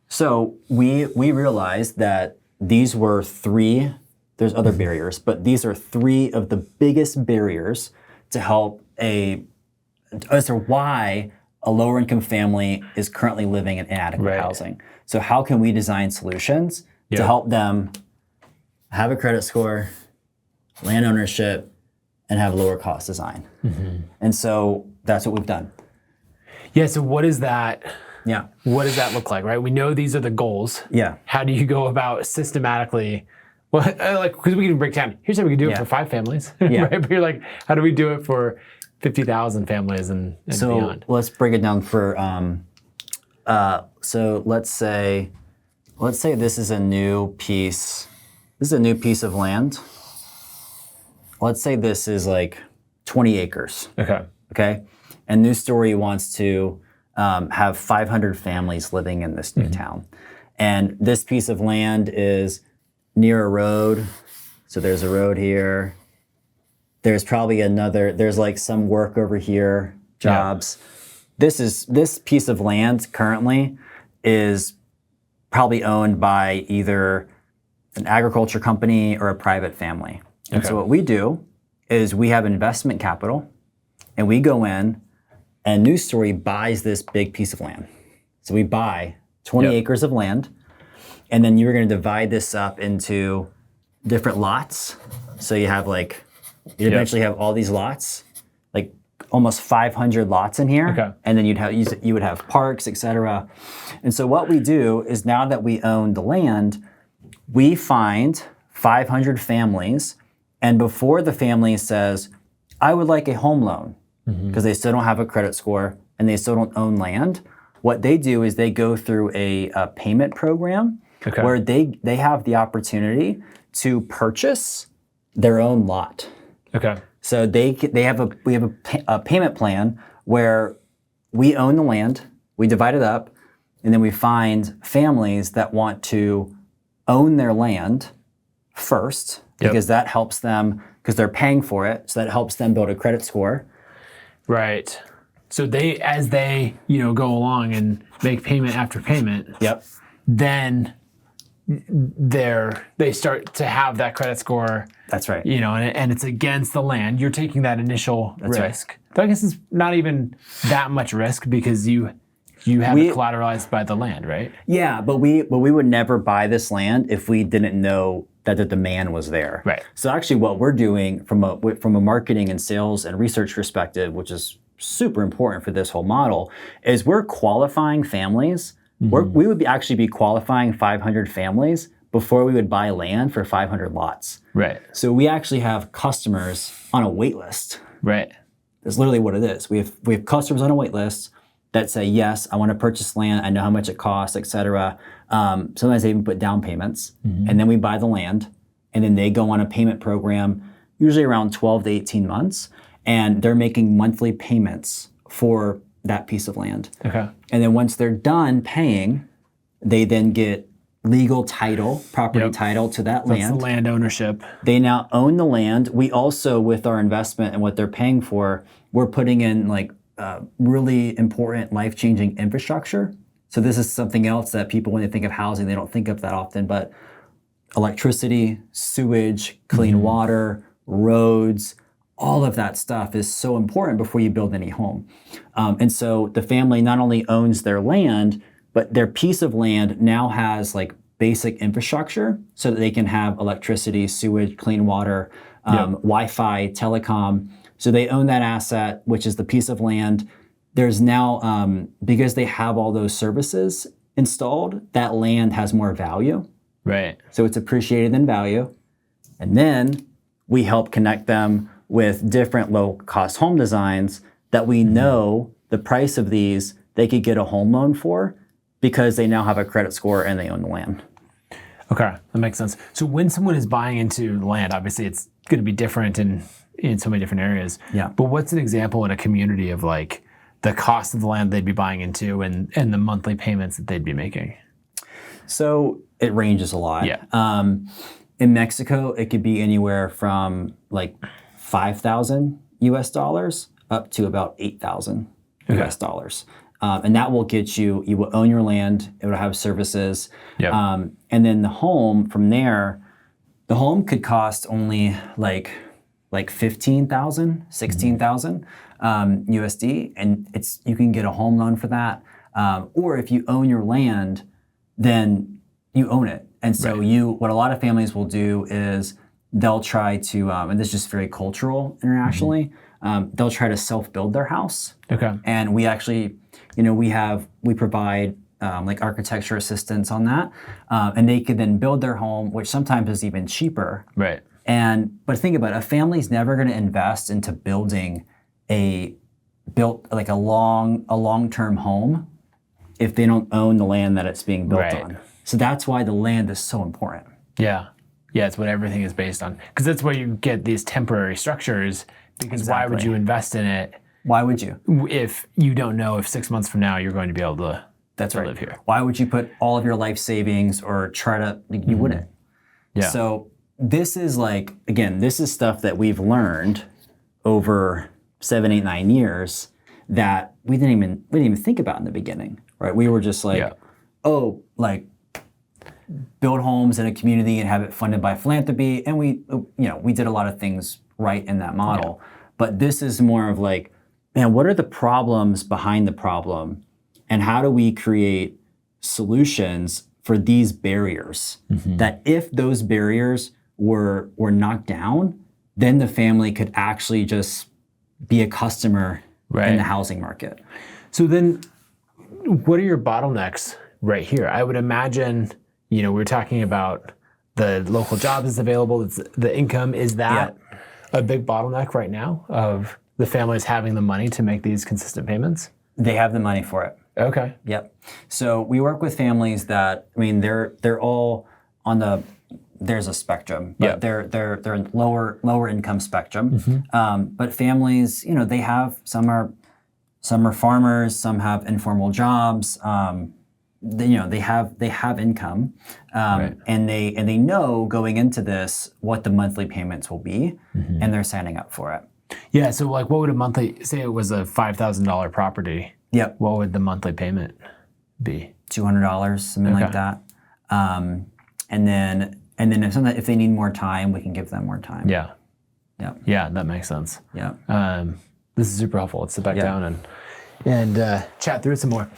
Speaker 2: So we realized that these were three, there's other barriers, but these are three of the biggest barriers to help as to why a lower income family is currently living in inadequate housing. So how can we design solutions to help them have a credit score, land ownership, and have lower cost design? And so that's what we've done.
Speaker 1: Yeah. So what is that?
Speaker 2: Yeah.
Speaker 1: What does that look like, right? We know these are the goals.
Speaker 2: Yeah.
Speaker 1: How do you go about systematically? Well, because we can break down. Here's how we can do it for 5 families, right? But you're like, how do we do it for 50,000 families and beyond?
Speaker 2: So let's break it down for. So let's say this is a new piece. This is a new piece of land. Let's say this is like 20 acres. Okay. And New Story wants to have 500 families living in this new town. And this piece of land is near a road. So there's a road here. There's probably there's like some work over here, jobs. This piece of land currently is probably owned by either an agriculture company or a private family. And so what we do is we have investment capital and we go in and News Story buys this big piece of land. So we buy 20 acres of land, and then you're going to divide this up into different lots. So you have you eventually have all these lots, like almost 500 lots in here. And then you would have parks, etc. And so what we do is, now that we own the land, we find 500 families, and before the family says, I would like a home loan, because they still don't have a credit score and they still don't own land, what they do is they go through a payment program where they have the opportunity to purchase their own lot. So we have a payment plan where we own the land, we divide it up, and then we find families that want to own their land first, because that helps them, because they're paying for it, so that helps them build a credit score.
Speaker 1: Right. So as they go along and make payment after payment, then they start to have that credit score.
Speaker 2: That's right.
Speaker 1: And it's against the land. You're taking that initial risk.
Speaker 2: Right.
Speaker 1: But I guess it's not even that much risk, because you have it collateralized by the land, right?
Speaker 2: Yeah, but we would never buy this land if we didn't know that the demand was there.
Speaker 1: Right.
Speaker 2: So actually what we're doing from a marketing and sales and research perspective, which is super important for this whole model, is we're qualifying families. We would actually be qualifying 500 families before we would buy land for 500 lots.
Speaker 1: Right.
Speaker 2: So we actually have customers on a wait list.
Speaker 1: Right.
Speaker 2: That's literally what it is. We have customers on a wait list that say, yes, I want to purchase land. I know how much it costs, et cetera. Sometimes they even put down payments, and then we buy the land, and then they go on a payment program, usually around 12 to 18 months, and they're making monthly payments for that piece of land. And then once they're done paying, they then get legal title, property title to that land.
Speaker 1: That's the land ownership.
Speaker 2: They now own the land. We also, with our investment and what they're paying for, we're putting in really important life-changing infrastructure. So this is something else that people, when they think of housing, they don't think of that often, but electricity, sewage, clean water, roads, all of that stuff is so important before you build any home. And so the family not only owns their land, but their piece of land now has basic infrastructure so that they can have electricity, sewage, clean water, Wi-Fi, telecom. So they own that asset, which is the piece of land. There's now, because they have all those services installed, that land has more value.
Speaker 1: Right.
Speaker 2: So it's appreciated in value. And then we help connect them with different low-cost home designs that we know the price of these they could get a home loan for, because they now have a credit score and they own the land.
Speaker 1: Okay, that makes sense. So when someone is buying into land, obviously it's going to be different in so many different areas.
Speaker 2: Yeah.
Speaker 1: But what's an example in a community of the cost of the land they'd be buying into and the monthly payments that they'd be making?
Speaker 2: So it ranges a lot.
Speaker 1: Yeah.
Speaker 2: In Mexico, it could be anywhere from $5,000 US up to about $8,000 US dollars. And that will get you will own your land, it will have services.
Speaker 1: Yep.
Speaker 2: And then the home from there, the home could cost only
Speaker 3: like 15,000, 16,000 USD, and you can get a home loan for that. Or if you own your land, then you own it. And so what a lot of families will do is they'll try to, and this is just very cultural internationally, they'll try to self-build their house.
Speaker 1: Okay.
Speaker 3: And we actually, we provide like architecture assistance on that. And they could then build their home, which sometimes is even cheaper.
Speaker 1: Right.
Speaker 3: But think about it, a family's never going to invest into building a long-term home if they don't own the land that it's being built on. So that's why the land is so important.
Speaker 1: Yeah. Yeah, it's what everything is based on. Because that's where you get these temporary structures, because why would you invest in it?
Speaker 3: Why would you?
Speaker 1: If you don't know if 6 months from now you're going to be able to live here.
Speaker 3: Why would you put all of your life savings or try to, you wouldn't.
Speaker 1: Yeah.
Speaker 3: So this is this is stuff that we've learned over 7, 8, 9 years that we didn't even think about in the beginning, right? We were just build homes in a community and have it funded by Philanthropy. And we did a lot of things right in that model. Yeah. But this is more of like, man, what are the problems behind the problem? And how do we create solutions for these barriers that if those barriers were knocked down, then the family could actually just be a customer in the housing market.
Speaker 1: So then what are your bottlenecks right here? I would imagine, we were talking about the local jobs that's available, the income. Is that a big bottleneck right now of the families having the money to make these consistent payments?
Speaker 3: They have the money for it.
Speaker 1: Okay.
Speaker 3: Yep. So we work with families that, they're all on there's a spectrum, but they're in lower income spectrum. But families, they have some are farmers, some have informal jobs. They have income, and they know going into this what the monthly payments will be, and they're signing up for it.
Speaker 1: Yeah. So what would a monthly, say it was a $5,000 property?
Speaker 3: Yep.
Speaker 1: What would the monthly payment be?
Speaker 3: $200, something like that. And then if they need more time, we can give them more time.
Speaker 1: Yeah.
Speaker 3: Yeah.
Speaker 1: Yeah, that makes sense.
Speaker 3: Yeah.
Speaker 1: This is super helpful. Let's sit back down and chat through it some more.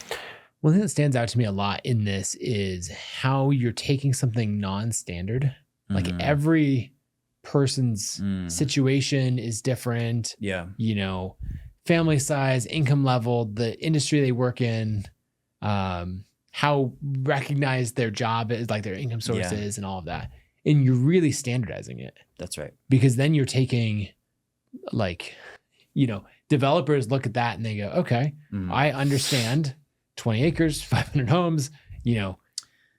Speaker 1: One thing that stands out to me a lot in this is how you're taking something non-standard. Like every person's situation is different.
Speaker 3: Yeah.
Speaker 1: Family size, income level, the industry they work in, how recognized their job is, like their income source is, and all of that. And you're really standardizing it.
Speaker 3: That's right.
Speaker 1: Because then you're taking, developers look at that and they go, okay, I understand 20 acres, 500 homes, do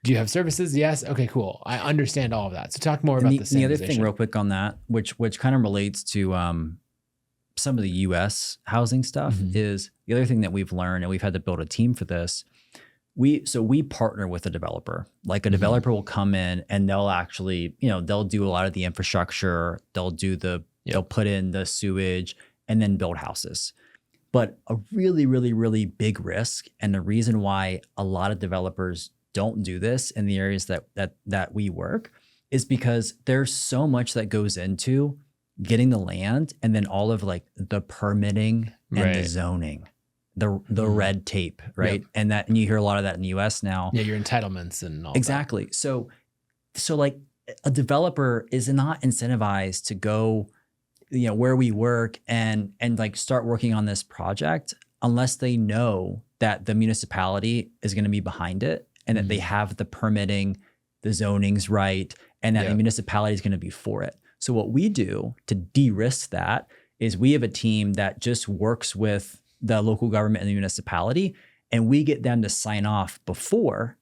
Speaker 1: you have services? Yes. Okay, cool. I understand all of that. So talk more about the
Speaker 2: other thing real quick on that, which kind of relates to some of the US housing stuff, is the other thing that we've learned, and we've had to build a team for this. We partner with a developer. Like a developer will come in and they'll actually, they'll do a lot of the infrastructure, they'll put in the sewage and then build houses. But a really, really, really big risk, and the reason why a lot of developers don't do this in the areas that we work, is because there's so much that goes into getting the land, and then all of the permitting and the zoning, the red tape, right? Yep. And you hear a lot of that in the US now.
Speaker 1: Yeah, your entitlements and all
Speaker 3: exactly.
Speaker 1: that.
Speaker 3: So a developer is not incentivized to go, where we work and start working on this project unless they know that the municipality is going to be behind it, and that they have the permitting, the zoning's right, and that the municipality is going to be for it. So what we do to de-risk that is we have a team that just works with the local government and the municipality, and we get them to sign off before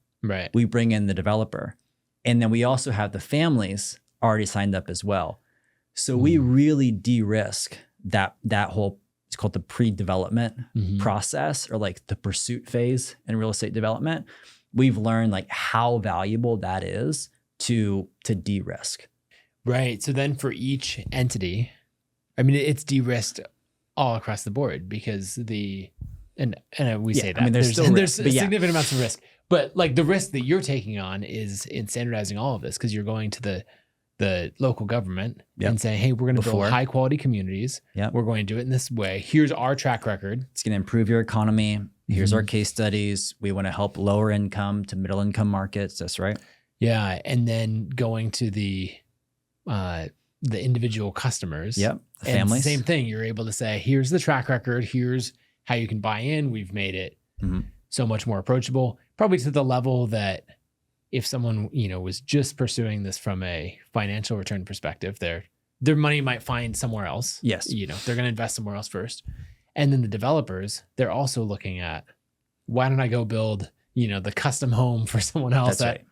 Speaker 3: we bring in the developer. And then we also have the families already signed up as well. So we really de-risk that whole, it's called the pre-development process, or the pursuit phase in real estate development. We've learned how valuable that is to de-risk.
Speaker 1: Right. So then for each entity, it's de-risked all across the board, because we say that
Speaker 2: there's still
Speaker 1: there's significant amounts of risk, but the risk that you're taking on is in standardizing all of this, because you're going to the local government
Speaker 2: Yep.
Speaker 1: and say, hey, we're going to build
Speaker 2: Before.
Speaker 1: high quality communities.
Speaker 2: Yep.
Speaker 1: We're going to do it in this way. Here's our track record.
Speaker 2: It's going to improve your economy. Here's our
Speaker 1: Mhm.
Speaker 2: case studies. We want to help lower income to middle income markets. That's right.
Speaker 1: Yeah. And then going to the individual customers.
Speaker 2: Yep. The
Speaker 1: And
Speaker 2: families.
Speaker 1: same thing. You're able to say, here's the track record. Here's how you can buy in. We've made it
Speaker 2: Mhm.
Speaker 1: so much more approachable, probably to the level that if someone, was just pursuing this from a financial return perspective, their money might find somewhere else.
Speaker 2: Yes.
Speaker 1: They're going to invest somewhere else first. And then the developers, they're also looking at, why don't I go build, the custom home for someone else
Speaker 2: That's right.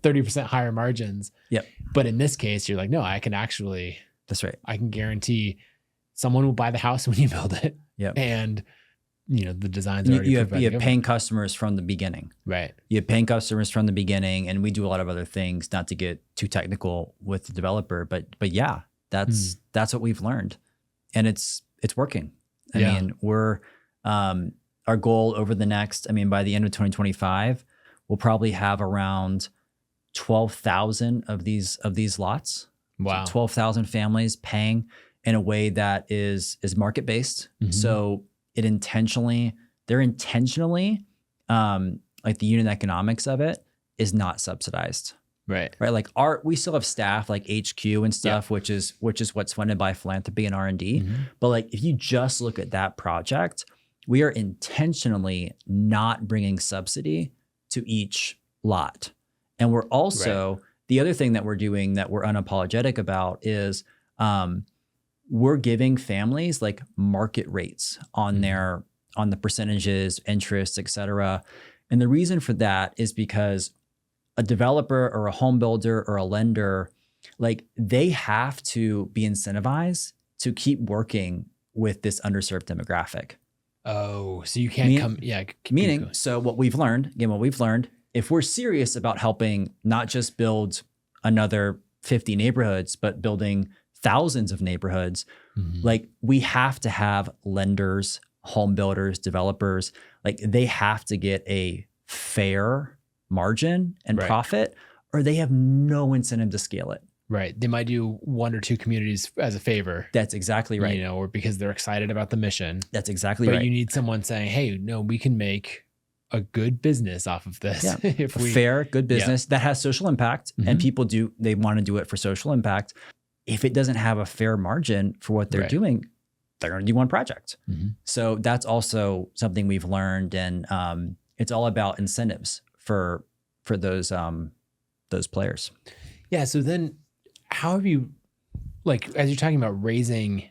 Speaker 1: 30% higher margins.
Speaker 2: Yep.
Speaker 1: But in this case, you're like, no, I can guarantee someone will buy the house when you build it.
Speaker 2: Yep.
Speaker 1: And, the designs are already
Speaker 2: You
Speaker 1: approved by
Speaker 2: have
Speaker 1: the government.
Speaker 2: paying customers from the beginning.
Speaker 1: Right.
Speaker 2: You have paying customers from the beginning, and we do a lot of other things, not to get too technical with the developer, but yeah, that's what we've learned, and it's working. I
Speaker 1: Yeah.
Speaker 2: mean, we're our goal over the next, by the end of 2025, we'll probably have around 12,000 of these lots.
Speaker 1: Wow.
Speaker 2: So 12,000 families paying in a way that is market based.
Speaker 1: Mhm.
Speaker 2: So they're intentionally, like the unit economics of it is not subsidized,
Speaker 1: Right.
Speaker 2: right? Like we still have staff like HQ and stuff, which is what's funded by philanthropy and R&D.
Speaker 1: Mhm.
Speaker 2: But like, if you just look at that project, we are intentionally not bringing subsidy to each lot. And we're also, the other thing that we're doing that we're unapologetic about is, we're giving families like market rates on on the percentages, interest, et cetera. And the reason for that is because a developer or a home builder or a lender, like they have to be incentivized to keep working with this underserved demographic.
Speaker 1: Oh, so you can't
Speaker 2: Meaning, so what we've learned, if we're serious about helping not just build another 50 neighborhoods, but building thousands of neighborhoods, like we have to have lenders, home builders, developers, like they have to get a fair margin and profit, or they have no incentive to scale it.
Speaker 1: Right. They might do one or two communities as a favor.
Speaker 2: That's exactly right.
Speaker 1: Or because they're excited about the mission.
Speaker 2: That's exactly
Speaker 1: but
Speaker 2: right.
Speaker 1: You need someone saying, hey, no, we can make a good business off of this.
Speaker 2: Yeah.
Speaker 1: If
Speaker 2: a fair, good business that has social impact, and people they want to do it for social impact. If it doesn't have a fair margin for what they're doing, they're going to do one project. So that's also something we've learned, and it's all about incentives for those players.
Speaker 1: Yeah. So then, how have you, like, as you're talking about raising,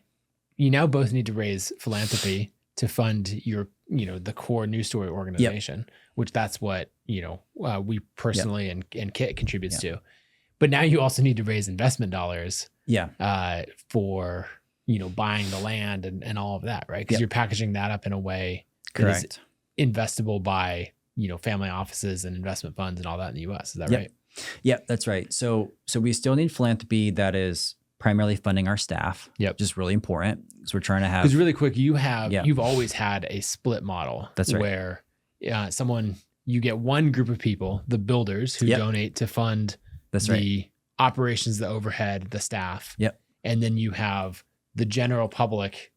Speaker 1: you now both need to raise philanthropy to fund your, the core news story organization, which that's what, we personally and Kit contributes to. But now you also need to raise investment dollars for, buying the land and all of that, right? Because you're packaging that up in a way that is investable by, family offices and investment funds and all that in the US. Is that right?
Speaker 2: Yeah, that's right. So we still need philanthropy that is primarily funding our staff, which is really important. So we're trying to have,
Speaker 1: because really quick, you've always had a split model.
Speaker 2: That's right.
Speaker 1: Where you get one group of people, the builders, who donate to fund the operations, the overhead, the staff. And then you have the general public,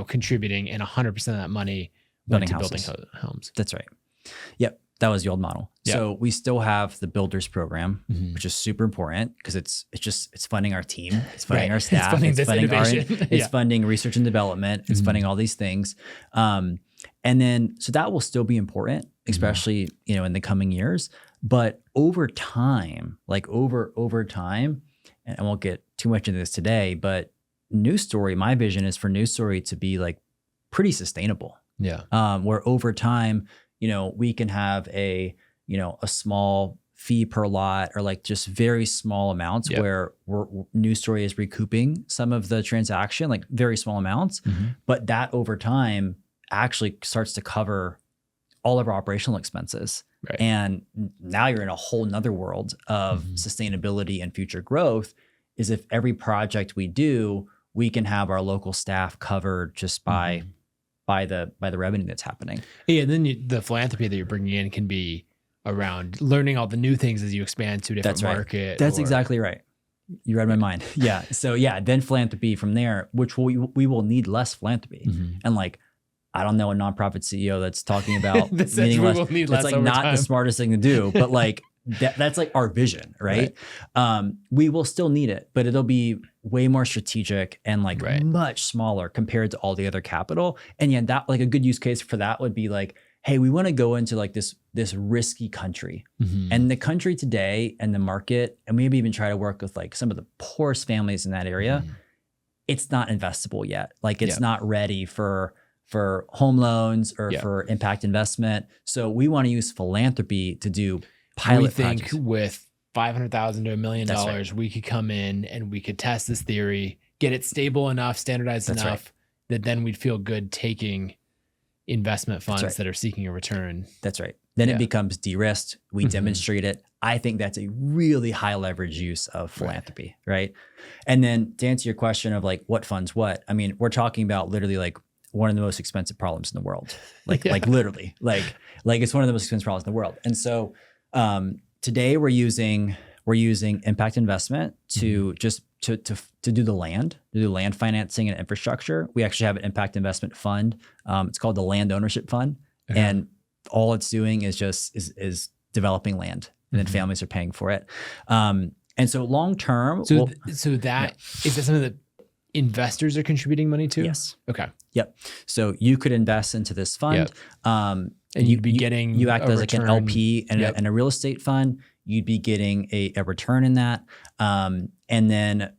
Speaker 1: contributing, and 100% of that money went to building homes.
Speaker 2: That's right. Yep. That was the old model. So we still have the builders program, which is super important because it's funding our team, it's funding our staff, it's funding it's funding research and development, it's funding all these things. And then, so that will still be important, especially, in the coming years. But over time, and I won't get too much into this today, but News Story, my vision is for News Story to be like pretty sustainable. Where over time, we can have a small fee per lot, or like just very small amounts where News Story is recouping some of the transaction, like very small amounts, but that over time actually starts to cover all of our operational expenses. And now you're in a whole nother world of sustainability and future growth, is if every project we do, we can have our local staff covered just by the revenue that's happening.
Speaker 1: Yeah, and then the philanthropy that you're bringing in can be around learning all the new things as you expand to a different market.
Speaker 2: That's exactly right.
Speaker 3: You read my mind. Yeah. So yeah, then philanthropy from there, which we will need less philanthropy. And like, I don't know a nonprofit CEO that's talking about needing less. It's like not the smartest thing to do, but like that's like our vision, right? We will still need it, but it'll be way more strategic and like much smaller compared to all the other capital. And yeah, that like a good use case for that would be like, hey, we want to go into like this risky country. And the country today and the market, and maybe even try to work with like some of the poorest families in that area, it's not investable yet. Like it's not ready for home loans or for impact investment. So we want to use philanthropy to do pilot projects.
Speaker 1: With $500,000 to $1 million, we could come in and we could test this theory, get it stable enough, standardized enough that then we'd feel good taking investment funds that are seeking a return.
Speaker 3: That's right. Then it becomes de-risked. We demonstrate it. I think that's a really high leverage use of philanthropy, right? And then to answer your question of like what funds what, I mean, we're talking about literally like one of the most expensive problems in the world. Like literally, like it's one of the most expensive problems in the world. And so today we're using impact investment to just to do the land, financing and infrastructure. We actually have an impact investment fund. It's called the Land Ownership Fund, and all it's doing is just is developing land, and then families are paying for it. And so long term,
Speaker 1: is that something that investors are contributing money to?
Speaker 3: Yes.
Speaker 1: Okay.
Speaker 3: Yep. So you could invest into this fund,
Speaker 1: and you'd be getting
Speaker 3: you act as like an LP and a real estate fund. You'd be getting a return in that. And then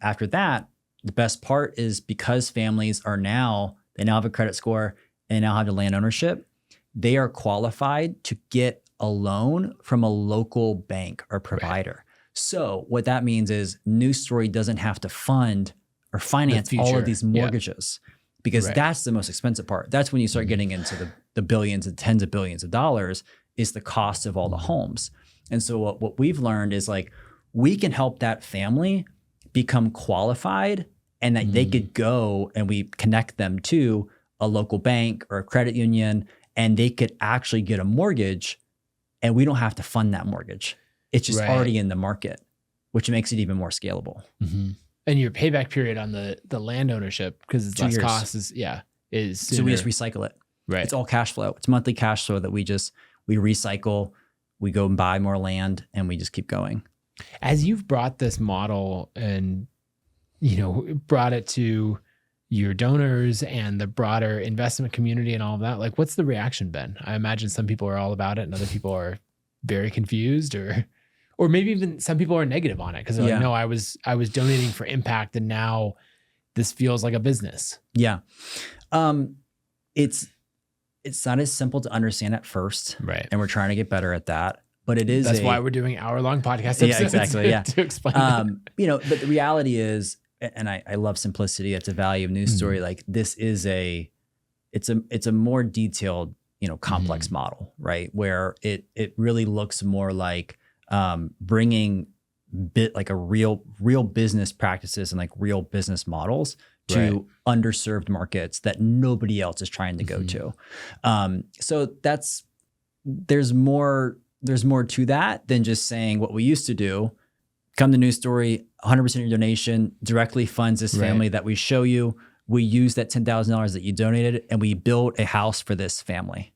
Speaker 3: after that, the best part is because families they now have a credit score and they now have the land ownership, they are qualified to get a loan from a local bank or provider. So what that means is News Story doesn't have to fund or finance all of these mortgages because that's the most expensive part. That's when you start getting into the billions and tens of billions of dollars is the cost of all the homes. And so what we've learned is like, we can help that family become qualified and that they could go and we connect them to a local bank or a credit union and they could actually get a mortgage and we don't have to fund that mortgage. It's just already in the market, which makes it even more scalable.
Speaker 1: And your payback period on the land ownership, because it's
Speaker 3: 2
Speaker 1: less
Speaker 3: years.
Speaker 1: Cost, is sooner.
Speaker 3: So we just recycle it.
Speaker 1: Right.
Speaker 3: It's all cash flow. It's monthly cash flow that we recycle, we go and buy more land, and we just keep going.
Speaker 1: As you've brought this model and, brought it to your donors and the broader investment community and all of that, like what's the reaction been? I imagine some people are all about it and other people are very confused or maybe even some people are negative on it because they're like, no, I was donating for impact and now this feels like a business.
Speaker 3: Yeah. It's not as simple to understand at first.
Speaker 1: Right.
Speaker 3: And we're trying to get better at that. But it is
Speaker 1: That's why we're doing hour-long podcast episodes.
Speaker 3: Yeah, exactly. Yeah.
Speaker 1: To explain that.
Speaker 3: But the reality is, and I love simplicity, that's a value of News Story. Like this is it's a more detailed, complex model, right? Where it really looks more like bringing like a real business practices and like real business models to underserved markets that nobody else is trying to go to. So there's more to that than just saying what we used to do. Come to News Story, 100% of your donation directly funds this family that we show you. We use that $10,000 that you donated and we build a house for this family.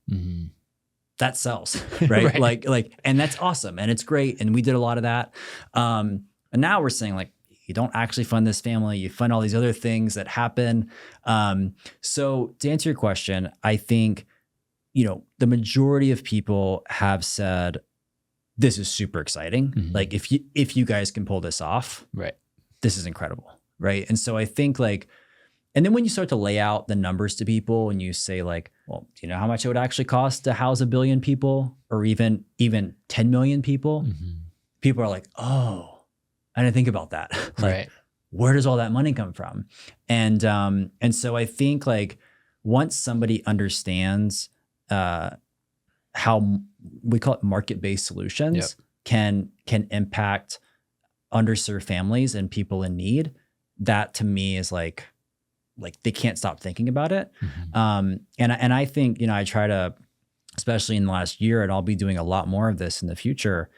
Speaker 3: That sells, right? Like, and that's awesome. And it's great. And we did a lot of that. And now we're saying like, you don't actually fund this family. You fund all these other things that happen. So to answer your question, I think, the majority of people have said, this is super exciting. Like if you guys can pull this off, this is incredible. Right. And so I think like, and then when you start to lay out the numbers to people and you say like, well, do you know how much it would actually cost to house 1 billion people or even 10 million people? People are like, oh, I didn't think about that. Like, where does all that money come from? And so I think like once somebody understands how we call it market-based solutions can impact underserved families and people in need, that to me is like they can't stop thinking about it. And I think, I try to, especially in the last year, and I'll be doing a lot more of this in the future,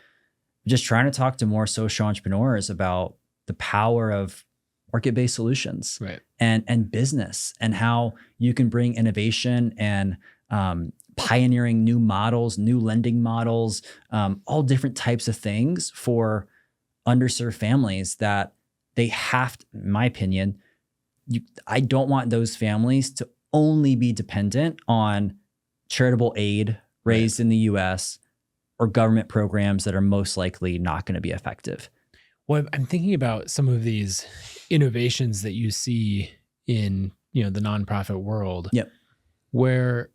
Speaker 3: just trying to talk to more social entrepreneurs about the power of market-based solutions,
Speaker 1: Right.
Speaker 3: and business, and how you can bring innovation and pioneering new models, new lending models, all different types of things for underserved families that they have to, in my opinion, I don't want those families to only be dependent on charitable aid raised in the US or government programs that are most likely not going to be effective.
Speaker 1: Well, I'm thinking about some of these innovations that you see in, the nonprofit world.
Speaker 3: Yep.
Speaker 1: Where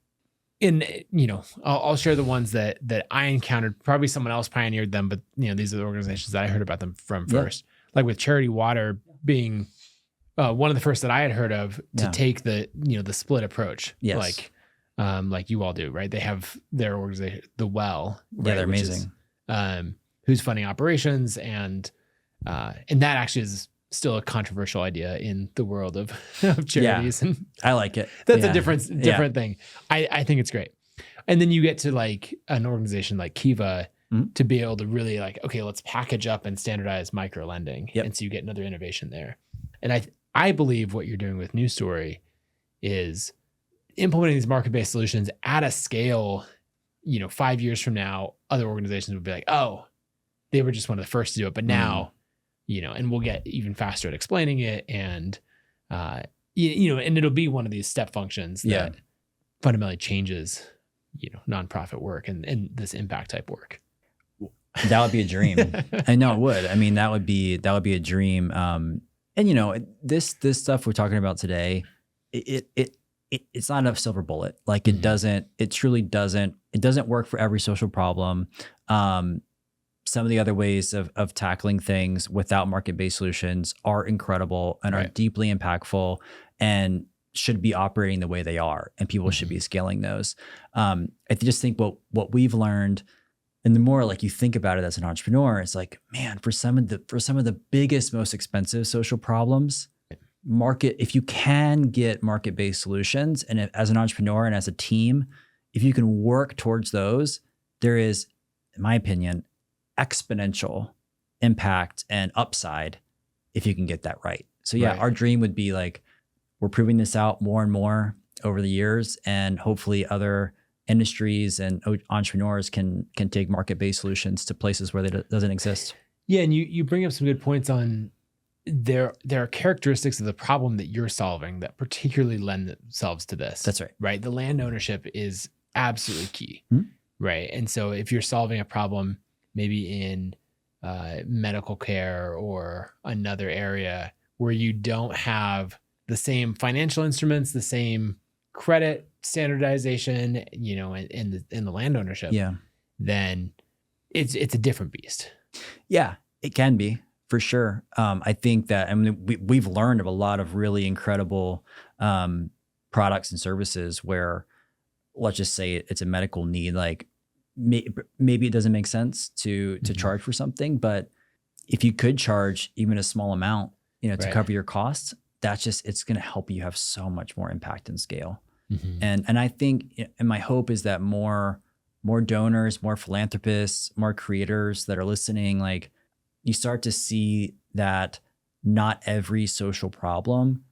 Speaker 1: I'll share the ones that I encountered. Probably someone else pioneered them, but these are the organizations that I heard about them from first. Like with Charity Water being one of the first that I had heard of to take the split approach.
Speaker 3: Yes.
Speaker 1: Like you all do, right? They have their organization, The Well.
Speaker 3: Yeah,
Speaker 1: right,
Speaker 3: they're amazing.
Speaker 1: Who's funding operations, and that actually is still a controversial idea in the world of charities. And
Speaker 3: I like it.
Speaker 1: that's a different thing. I think it's great. And then you get to like an organization like Kiva to be able to really like, okay, let's package up and standardize micro lending.
Speaker 3: Yep.
Speaker 1: And so you get another innovation there. And I believe what you're doing with News Story is implementing these market-based solutions at a scale, 5 years from now, other organizations would be like, oh, they were just one of the first to do it. But now, and we'll get even faster at explaining it. And, and it'll be one of these step functions that fundamentally changes, nonprofit work and this impact type work.
Speaker 3: That would be a dream. I know it would. I mean, that would be a dream. And this stuff we're talking about today, it's not a silver bullet. Like it truly doesn't work for every social problem. Some of the other ways of tackling things without market-based solutions are incredible and are deeply impactful and should be operating the way they are, and people should be scaling those. I just think what we've learned, and the more like you think about it as an entrepreneur, it's like, man, for some of the biggest, most expensive social problems, if you can get market-based solutions, and as an entrepreneur and as a team, if you can work towards those, there is, in my opinion, exponential impact and upside if you can get that right. So our dream would be like, we're proving this out more and more over the years, and hopefully other industries and entrepreneurs can take market-based solutions to places where it doesn't exist. Yeah,
Speaker 1: and you bring up some good points on there are characteristics of the problem that you're solving that particularly lend themselves to this.
Speaker 3: That's right.
Speaker 1: Right? The land ownership is absolutely key. Right? And so if you're solving a problem maybe in medical care or another area where you don't have the same financial instruments, the same credit standardization, in the land ownership, then it's a different beast.
Speaker 3: Yeah, it can be, for sure. I think that, we've learned of a lot of really incredible products and services where, let's just say it's a medical need, like maybe it doesn't make sense to charge for something, but if you could charge even a small amount, to cover your costs, it's going to help you have so much more impact and scale. And I think, and my hope is that more donors, more philanthropists, more creators that are listening, like you start to see that not every social problem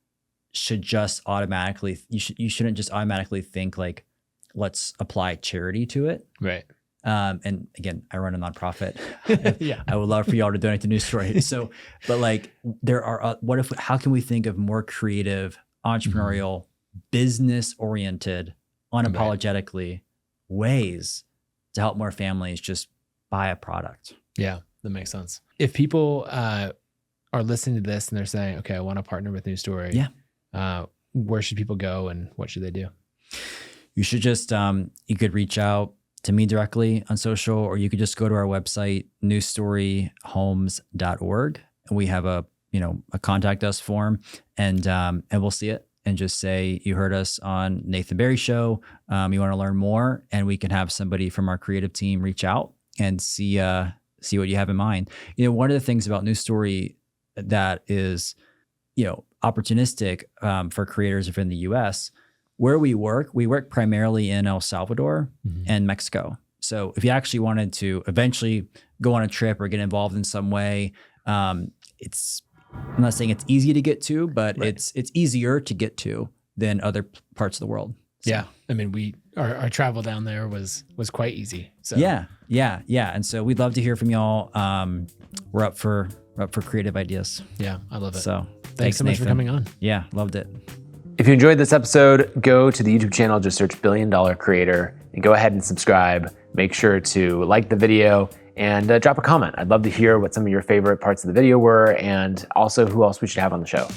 Speaker 3: should just automatically, you shouldn't just automatically think like, let's apply charity to it.
Speaker 1: Right.
Speaker 3: And again, I run a nonprofit. I would love for y'all to donate to News Story. So, but like there are, how can we think of more creative, entrepreneurial, business oriented, unapologetically ways to help more families just buy a product?
Speaker 1: Yeah, that makes sense. If people are listening to this and they're saying, okay, I want to partner with News Story. Where should people go and what should they do?
Speaker 3: You should just, you could reach out to me directly on social, or you could just go to our website, newsstoryhomes.org. And we have a contact us form, and we'll see it and just say, you heard us on Nathan Barry Show. You want to learn more, and we can have somebody from our creative team reach out and see what you have in mind. One of the things about News Story that is, opportunistic for creators within the US, where we work primarily in El Salvador and Mexico. So if you actually wanted to eventually go on a trip or get involved in some way, I'm not saying it's easy to get to, but it's easier to get to than other parts of the world. So.
Speaker 1: Yeah. I mean, our travel down there was quite easy. So
Speaker 3: Yeah. And so we'd love to hear from y'all. We're up for creative ideas.
Speaker 1: Yeah, I love it.
Speaker 3: So
Speaker 1: thanks so much for coming on.
Speaker 3: Yeah, loved it.
Speaker 4: If you enjoyed this episode, go to the YouTube channel, just search $1 Billion Creator and go ahead and subscribe. Make sure to like the video and drop a comment. I'd love to hear what some of your favorite parts of the video were and also who else we should have on the show.